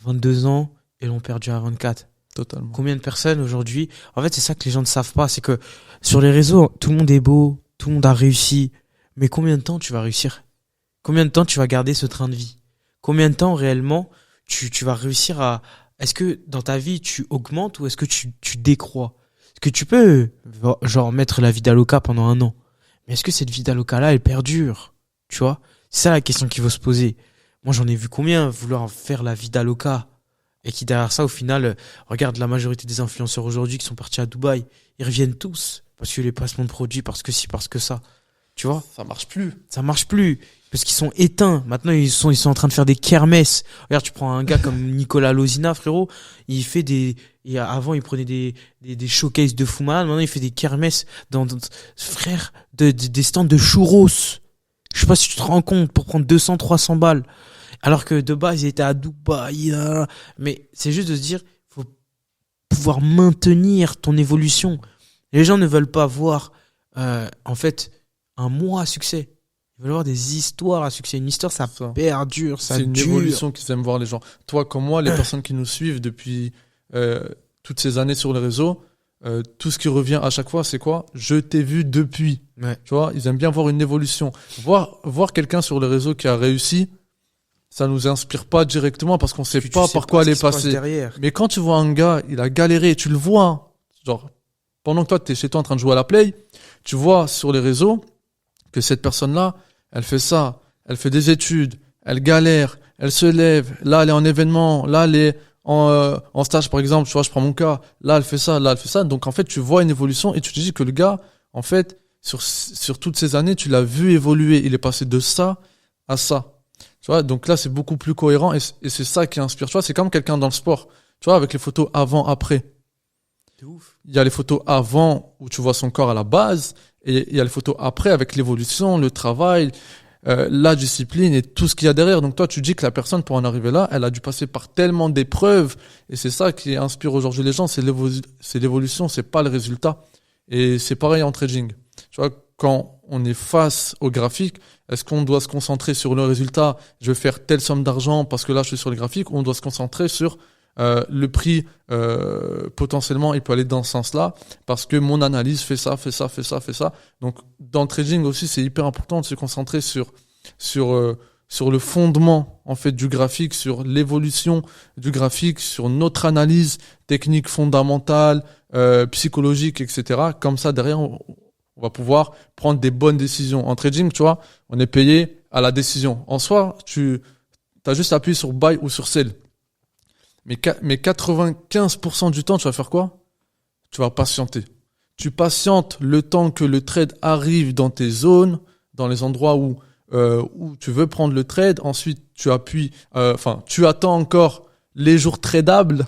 22 ans et l'ont perdu à 24. Totalement. Combien de personnes aujourd'hui, en fait c'est ça que les gens ne savent pas, c'est que sur les réseaux, tout le monde est beau, tout le monde a réussi, mais combien de temps tu vas réussir? Combien de temps tu vas garder ce train de vie? Combien de temps réellement tu vas réussir à... Est-ce que dans ta vie tu augmentes ou est-ce que tu décroît? Est-ce que tu peux genre mettre la vie d'Aloca pendant 1 an? Mais est-ce que cette vie d'Aloca-là, elle perdure? Tu vois? C'est ça la question qu'il faut se poser. Moi, j'en ai vu combien vouloir faire la vie d'Aloca et qui derrière ça, au final, regarde la majorité des influenceurs aujourd'hui qui sont partis à Dubaï. Ils reviennent tous parce que les placements de produits, parce que ci, parce que ça. Tu vois? Ça marche plus. Ça marche plus. Parce qu'ils sont éteints. Maintenant, ils sont en train de faire des kermesses. Regarde, tu prends un gars comme Nicolas Lozina, frérot. Il fait avant, il prenait des showcases de fou malade. Maintenant, il fait des kermesses frère, des stands de churros. Je sais pas si tu te rends compte, pour prendre 200, 300 balles. Alors que de base, il était à Dubaï. Mais c'est juste de se dire, faut pouvoir maintenir ton évolution. Les gens ne veulent pas voir, en fait, un mois à succès. Ils veulent avoir des histoires à succès. Une histoire, ça perdure, ça dure. C'est une évolution qu'ils aiment voir les gens. Toi comme moi, les personnes qui nous suivent depuis toutes ces années sur les réseaux, tout ce qui revient à chaque fois, c'est quoi? Je t'ai vu depuis. Ouais. Tu vois, ils aiment bien voir une évolution. Voir quelqu'un sur les réseaux qui a réussi, ça nous inspire pas directement parce qu'on sait pas par quoi elle est passée. Mais quand tu vois un gars, il a galéré, tu le vois. Genre, pendant que toi, t'es chez toi en train de jouer à la play, tu vois sur les réseaux que cette personne-là, elle fait ça, elle fait des études, elle galère, elle se lève, là elle est en événement, là elle est en stage par exemple, tu vois, je prends mon cas, là elle fait ça, là elle fait ça. Donc en fait, tu vois une évolution et tu te dis que le gars, en fait, sur toutes ces années, tu l'as vu évoluer. Il est passé de ça à ça. Tu vois, donc là c'est beaucoup plus cohérent et c'est ça qui inspire. Tu vois, c'est comme quelqu'un dans le sport, tu vois, avec les photos avant-après. C'est ouf. Il y a les photos avant où tu vois son corps à la base et il y a les photos après avec l'évolution, le travail, la discipline et tout ce qu'il y a derrière. Donc toi, tu dis que la personne, pour en arriver là, elle a dû passer par tellement d'épreuves et c'est ça qui inspire aujourd'hui les gens, c'est l'évolution, c'est pas le résultat. Et c'est pareil en trading. Tu vois, quand on est face au graphique, est-ce qu'on doit se concentrer sur le résultat, je vais faire telle somme d'argent parce que là je suis sur le graphique, ou on doit se concentrer sur le prix, potentiellement il peut aller dans ce sens-là parce que mon analyse fait ça. Donc dans le trading aussi c'est hyper important de se concentrer sur le fondement en fait du graphique, sur l'évolution du graphique, sur notre analyse technique fondamentale, psychologique, etc. Comme ça derrière on va pouvoir prendre des bonnes décisions. En trading, tu vois, on est payé à la décision. En soi, tu as juste appuyé sur buy ou sur sell. Mais 95% du temps, tu vas faire quoi? Tu vas patienter. Tu patientes le temps que le trade arrive dans tes zones, dans les endroits où tu veux prendre le trade. Ensuite, tu appuies, tu attends encore les jours tradables.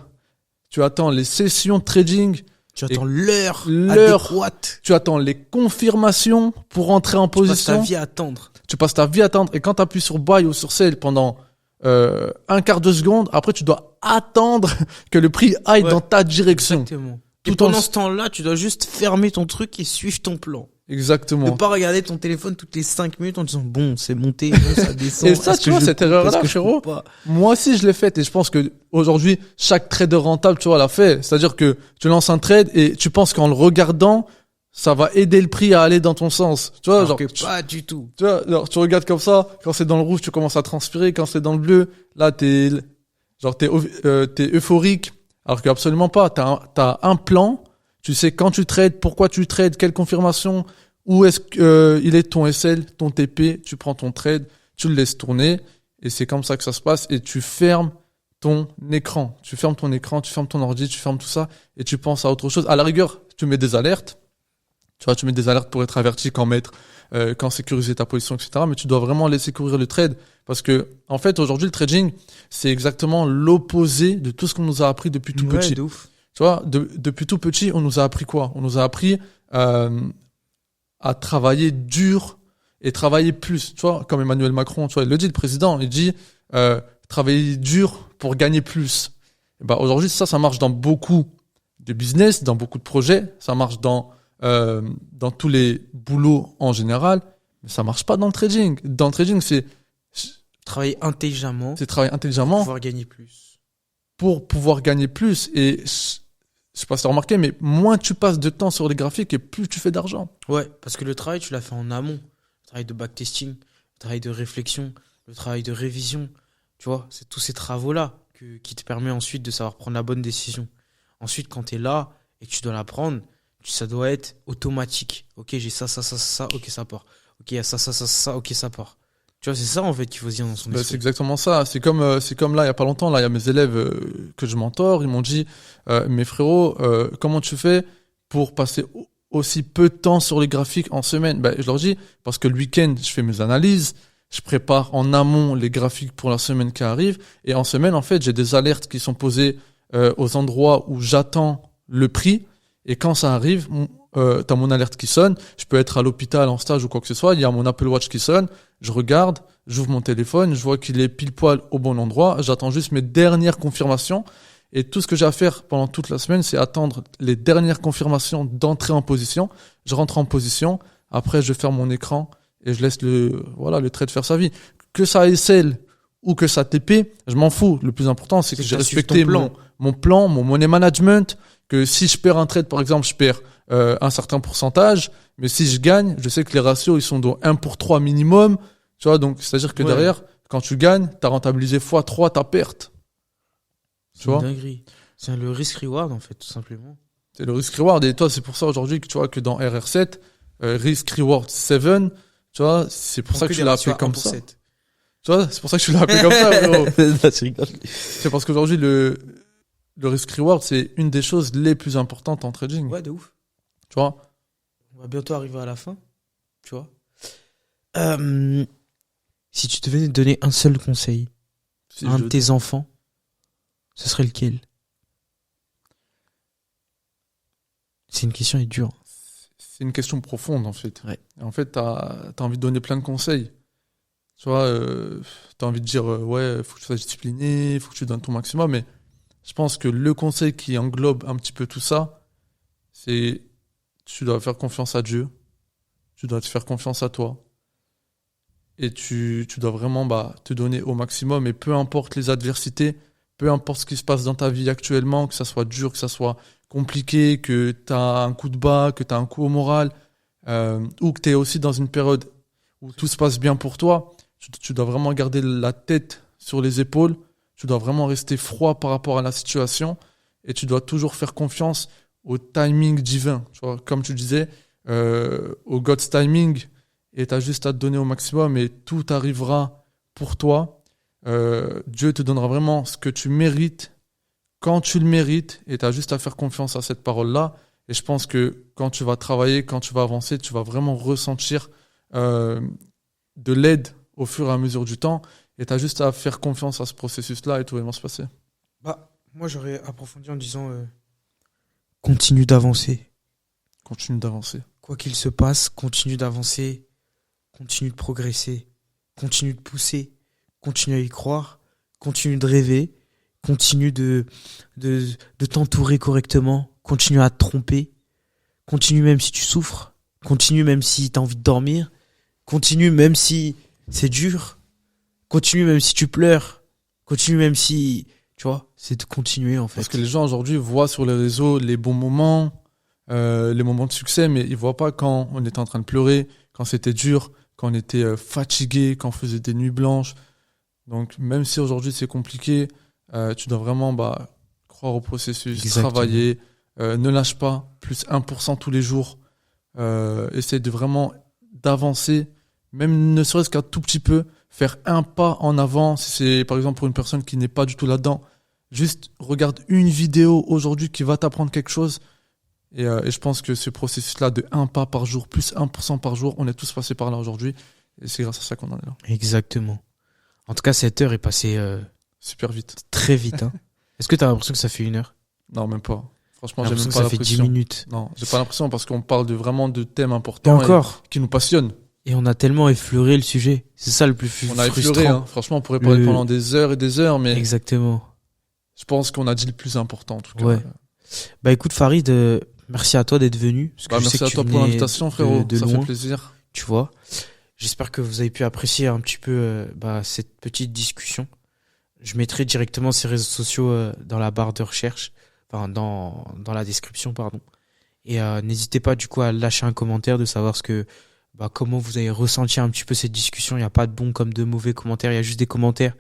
Tu attends les sessions de trading. Tu attends l'heure adéquate. Tu attends les confirmations pour entrer en position. Tu passes ta vie à attendre. Tu passes ta vie à attendre. Et quand tu appuies sur buy ou sur sell pendant un quart de seconde, après tu dois attendre que le prix aille dans ta direction. Exactement. Et pendant ce temps-là, tu dois juste fermer ton truc et suivre ton plan. Exactement. Ne pas regarder ton téléphone toutes les 5 minutes en disant bon, c'est monté, bon, ça descend. Et ça, tu vois, cette erreur-là, frérot, moi aussi je l'ai faite et je pense que aujourd'hui chaque trader rentable, tu vois, l'a fait. C'est-à-dire que tu lances un trade et tu penses qu'en le regardant, ça va aider le prix à aller dans ton sens. Tu vois, alors que pas du tout. Tu vois, genre, tu regardes comme ça, quand c'est dans le rouge, tu commences à transpirer, quand c'est dans le bleu, là, t'es euphorique. Alors que absolument pas. T'as un plan. Tu sais quand tu trades, pourquoi tu trades, quelle confirmation, où est-ce que il est ton SL, ton TP, tu prends ton trade, tu le laisses tourner et c'est comme ça que ça se passe et tu fermes ton écran. Tu fermes ton écran, tu fermes ton ordi, tu fermes tout ça et tu penses à autre chose. À la rigueur, tu mets des alertes. Tu vois, tu mets des alertes pour être averti quand sécuriser ta position, etc. Mais tu dois vraiment laisser courir le trade parce que, en fait, aujourd'hui, le trading, c'est exactement l'opposé de tout ce qu'on nous a appris depuis tout petit. De ouf. Tu vois, depuis tout petit, on nous a appris quoi? On nous a appris à travailler dur et travailler plus. Tu vois, comme Emmanuel Macron, tu vois, il le dit, le président, il dit travailler dur pour gagner plus. Et bah, aujourd'hui, ça marche dans beaucoup de business, dans beaucoup de projets, ça marche dans tous les boulots en général, mais ça marche pas dans le trading. Dans le trading, c'est travailler intelligemment. C'est travailler intelligemment. Pour pouvoir gagner plus. Pour pouvoir gagner plus. Et je sais pas si tu as remarqué, mais moins tu passes de temps sur les graphiques et plus tu fais d'argent. Ouais, parce que le travail, tu l'as fait en amont. Le travail de backtesting, le travail de réflexion, le travail de révision. Tu vois, c'est tous ces travaux-là qui te permettent ensuite de savoir prendre la bonne décision. Ensuite, quand tu es là et que tu dois la prendre, ça doit être automatique. Ok, j'ai ça, ok, ça part. Ok, il y a ça, ok, ça part. Tu vois, c'est ça en fait qu'il faut se dire dans son esprit. C'est exactement ça. C'est comme là, il y a pas longtemps, là, il y a mes élèves que je mentor, ils m'ont dit, mais frérot, comment tu fais pour passer aussi peu de temps sur les graphiques en semaine? Ben, je leur dis, parce que le week-end, je fais mes analyses, je prépare en amont les graphiques pour la semaine qui arrive, et en semaine, en fait, j'ai des alertes qui sont posées aux endroits où j'attends le prix. Et quand ça arrive, t'as mon alerte qui sonne, je peux être à l'hôpital, en stage ou quoi que ce soit, il y a mon Apple Watch qui sonne, je regarde, j'ouvre mon téléphone, je vois qu'il est pile poil au bon endroit, j'attends juste mes dernières confirmations, et tout ce que j'ai à faire pendant toute la semaine, c'est attendre les dernières confirmations d'entrée en position, je rentre en position, après je ferme mon écran, et je laisse le trade faire sa vie. Que ça SL ou que ça TP, je m'en fous, le plus important c'est que j'ai respecté mon plan, mon money management, que si je perds un trade, par exemple, je perds un certain pourcentage, mais si je gagne, je sais que les ratios, ils sont de 1 pour 3 minimum, tu vois, donc c'est-à-dire que derrière, quand tu gagnes, t'as rentabilisé x3 ta perte. Tu vois? C'est une dinguerie. C'est le risk-reward, en fait, tout simplement. C'est le risk-reward, et toi, c'est pour ça aujourd'hui que tu vois que dans RR7, risk-reward 7, tu vois, c'est pour ça que tu l'as appelé comme ça. Tu vois, c'est pour ça que tu l'as appelé comme ça, frérot. C'est parce qu'aujourd'hui, le risk-reward, c'est une des choses les plus importantes en trading. Ouais, de ouf. Tu vois? On va bientôt arriver à la fin. Tu vois? Si tu devais donner un seul conseil à un de tes enfants, ce serait lequel? C'est une question dure. C'est une question profonde, en fait. Ouais. Et en fait, t'as envie de donner plein de conseils. Tu vois, t'as envie de dire, ouais, faut que tu sois discipliné, faut que tu donnes ton maximum, mais je pense que le conseil qui englobe un petit peu tout ça, c'est tu dois faire confiance à Dieu tu dois te faire confiance à toi. Et tu dois vraiment te donner au maximum. Et peu importe les adversités, peu importe ce qui se passe dans ta vie actuellement, que ça soit dur, que ça soit compliqué, que tu as un coup de bas, que tu as un coup au moral, ou que tu es aussi dans une période où tout se passe bien pour toi, tu dois vraiment garder la tête sur les épaules. Tu dois vraiment rester froid par rapport à la situation. Et tu dois toujours faire confiance au timing divin. Tu vois, comme tu disais, au God's timing. Et tu as juste à te donner au maximum et tout arrivera pour toi. Dieu te donnera vraiment ce que tu mérites quand tu le mérites et tu as juste à faire confiance à cette parole-là. Et je pense que quand tu vas travailler, quand tu vas avancer, tu vas vraiment ressentir de l'aide au fur et à mesure du temps. Et tu as juste à faire confiance à ce processus-là et tout va bien se passer. Moi, j'aurais approfondi en disant continue d'avancer. Continue d'avancer. Quoi qu'il se passe, continue d'avancer. Continue de progresser, continue de pousser, continue à y croire, continue de rêver, continue de t'entourer correctement, continue à te tromper, continue même si tu souffres, continue même si tu as envie de dormir, continue même si c'est dur, continue même si tu pleures, continue même si, tu vois, c'est de continuer en fait. Parce que les gens aujourd'hui voient sur les réseaux les bons moments, les moments de succès, mais ils voient pas quand on était en train de pleurer, quand c'était dur, quand on était fatigué, quand on faisait des nuits blanches. Donc même si aujourd'hui c'est compliqué, tu dois vraiment croire au processus, Exactement. travailler, ne lâche pas, plus 1% tous les jours. Essaye de vraiment d'avancer, même ne serait-ce qu'un tout petit peu, faire un pas en avant. Si c'est par exemple pour une personne qui n'est pas du tout là-dedans, juste regarde une vidéo aujourd'hui qui va t'apprendre quelque chose. Et je pense que ce processus-là de 1 pas par jour, plus 1% par jour, on est tous passés par là aujourd'hui. Et c'est grâce à ça qu'on en est là. Exactement. En tout cas, cette heure est passée super vite. Très vite. Hein. Est-ce que tu as l'impression que ça fait 1 heure ? Non, même pas. Franchement, j'ai j'ai même l'impression pas que ça fait 10 l'impression. minutes. Non, j'ai pas l'impression parce qu'on parle vraiment de thèmes Et importants encore. qui nous passionnent. Et on a tellement effleuré le sujet. C'est ça le plus On a frustrant. effleuré, hein. Franchement, on pourrait parler pendant des heures et des heures, mais Exactement. je pense qu'on a dit le plus important en tout cas. Ouais. Écoute Farid, merci à toi d'être venu. Parce que je merci sais que à toi tu pour venais l'invitation, frérot. de Ça loin, fait plaisir. tu vois. J'espère que vous avez pu apprécier un petit peu cette petite discussion. Je mettrai directement ces réseaux sociaux dans la barre de recherche, enfin dans la description, pardon. Et n'hésitez pas du coup à lâcher un commentaire, de savoir comment vous avez ressenti un petit peu cette discussion. Il n'y a pas de bons comme de mauvais commentaires, il y a juste des commentaires.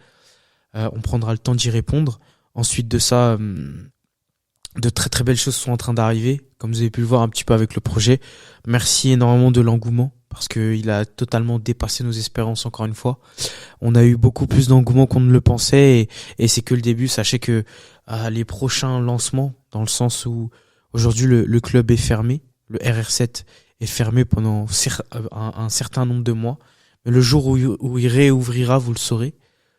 On prendra le temps d'y répondre. Ensuite de ça, de très très belles choses sont en train d'arriver, comme vous avez pu le voir un petit peu avec le projet. Merci énormément de l'engouement, parce qu'il a totalement dépassé nos espérances encore une fois. On a eu beaucoup plus d'engouement qu'on ne le pensait, et c'est que le début. Sachez que les prochains lancements, dans le sens où aujourd'hui le club est fermé, le RR7 est fermé pendant un certain nombre de mois, mais le jour où il réouvrira, vous le saurez,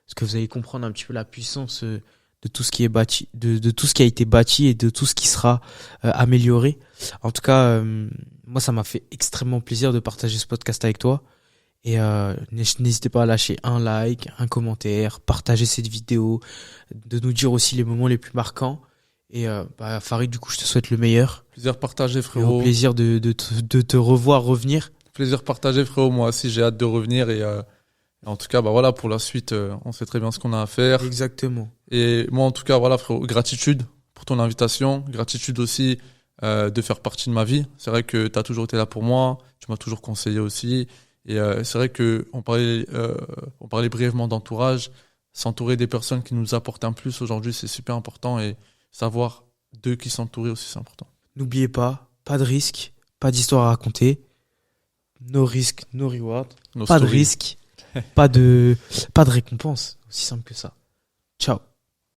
parce que vous allez comprendre un petit peu la puissance de tout ce qui est bâti, de tout ce qui a été bâti et de tout ce qui sera amélioré. En tout cas, moi, ça m'a fait extrêmement plaisir de partager ce podcast avec toi. Et n'hésitez pas à lâcher un like, un commentaire, partager cette vidéo, de nous dire aussi les moments les plus marquants. Et Farid, du coup, je te souhaite le meilleur. Plaisir partagé, Et frérot. au plaisir de te revenir. Plaisir partagé, frérot. Moi aussi, j'ai hâte de revenir. Et en tout cas, voilà, pour la suite, on sait très bien ce qu'on a à faire. Exactement. Et moi, en tout cas, voilà, frérot, gratitude pour ton invitation. Gratitude aussi de faire partie de ma vie. C'est vrai que tu as toujours été là pour moi. Tu m'as toujours conseillé aussi. Et c'est vrai qu'on parlait brièvement d'entourage. S'entourer des personnes qui nous apportent un plus aujourd'hui, c'est super important. Et savoir d'eux qui s'entourer aussi, c'est important. N'oubliez pas de risque, pas d'histoire à raconter. No risk, no reward. No pas story. de risque, pas de récompense. Aussi simple que ça. Ciao.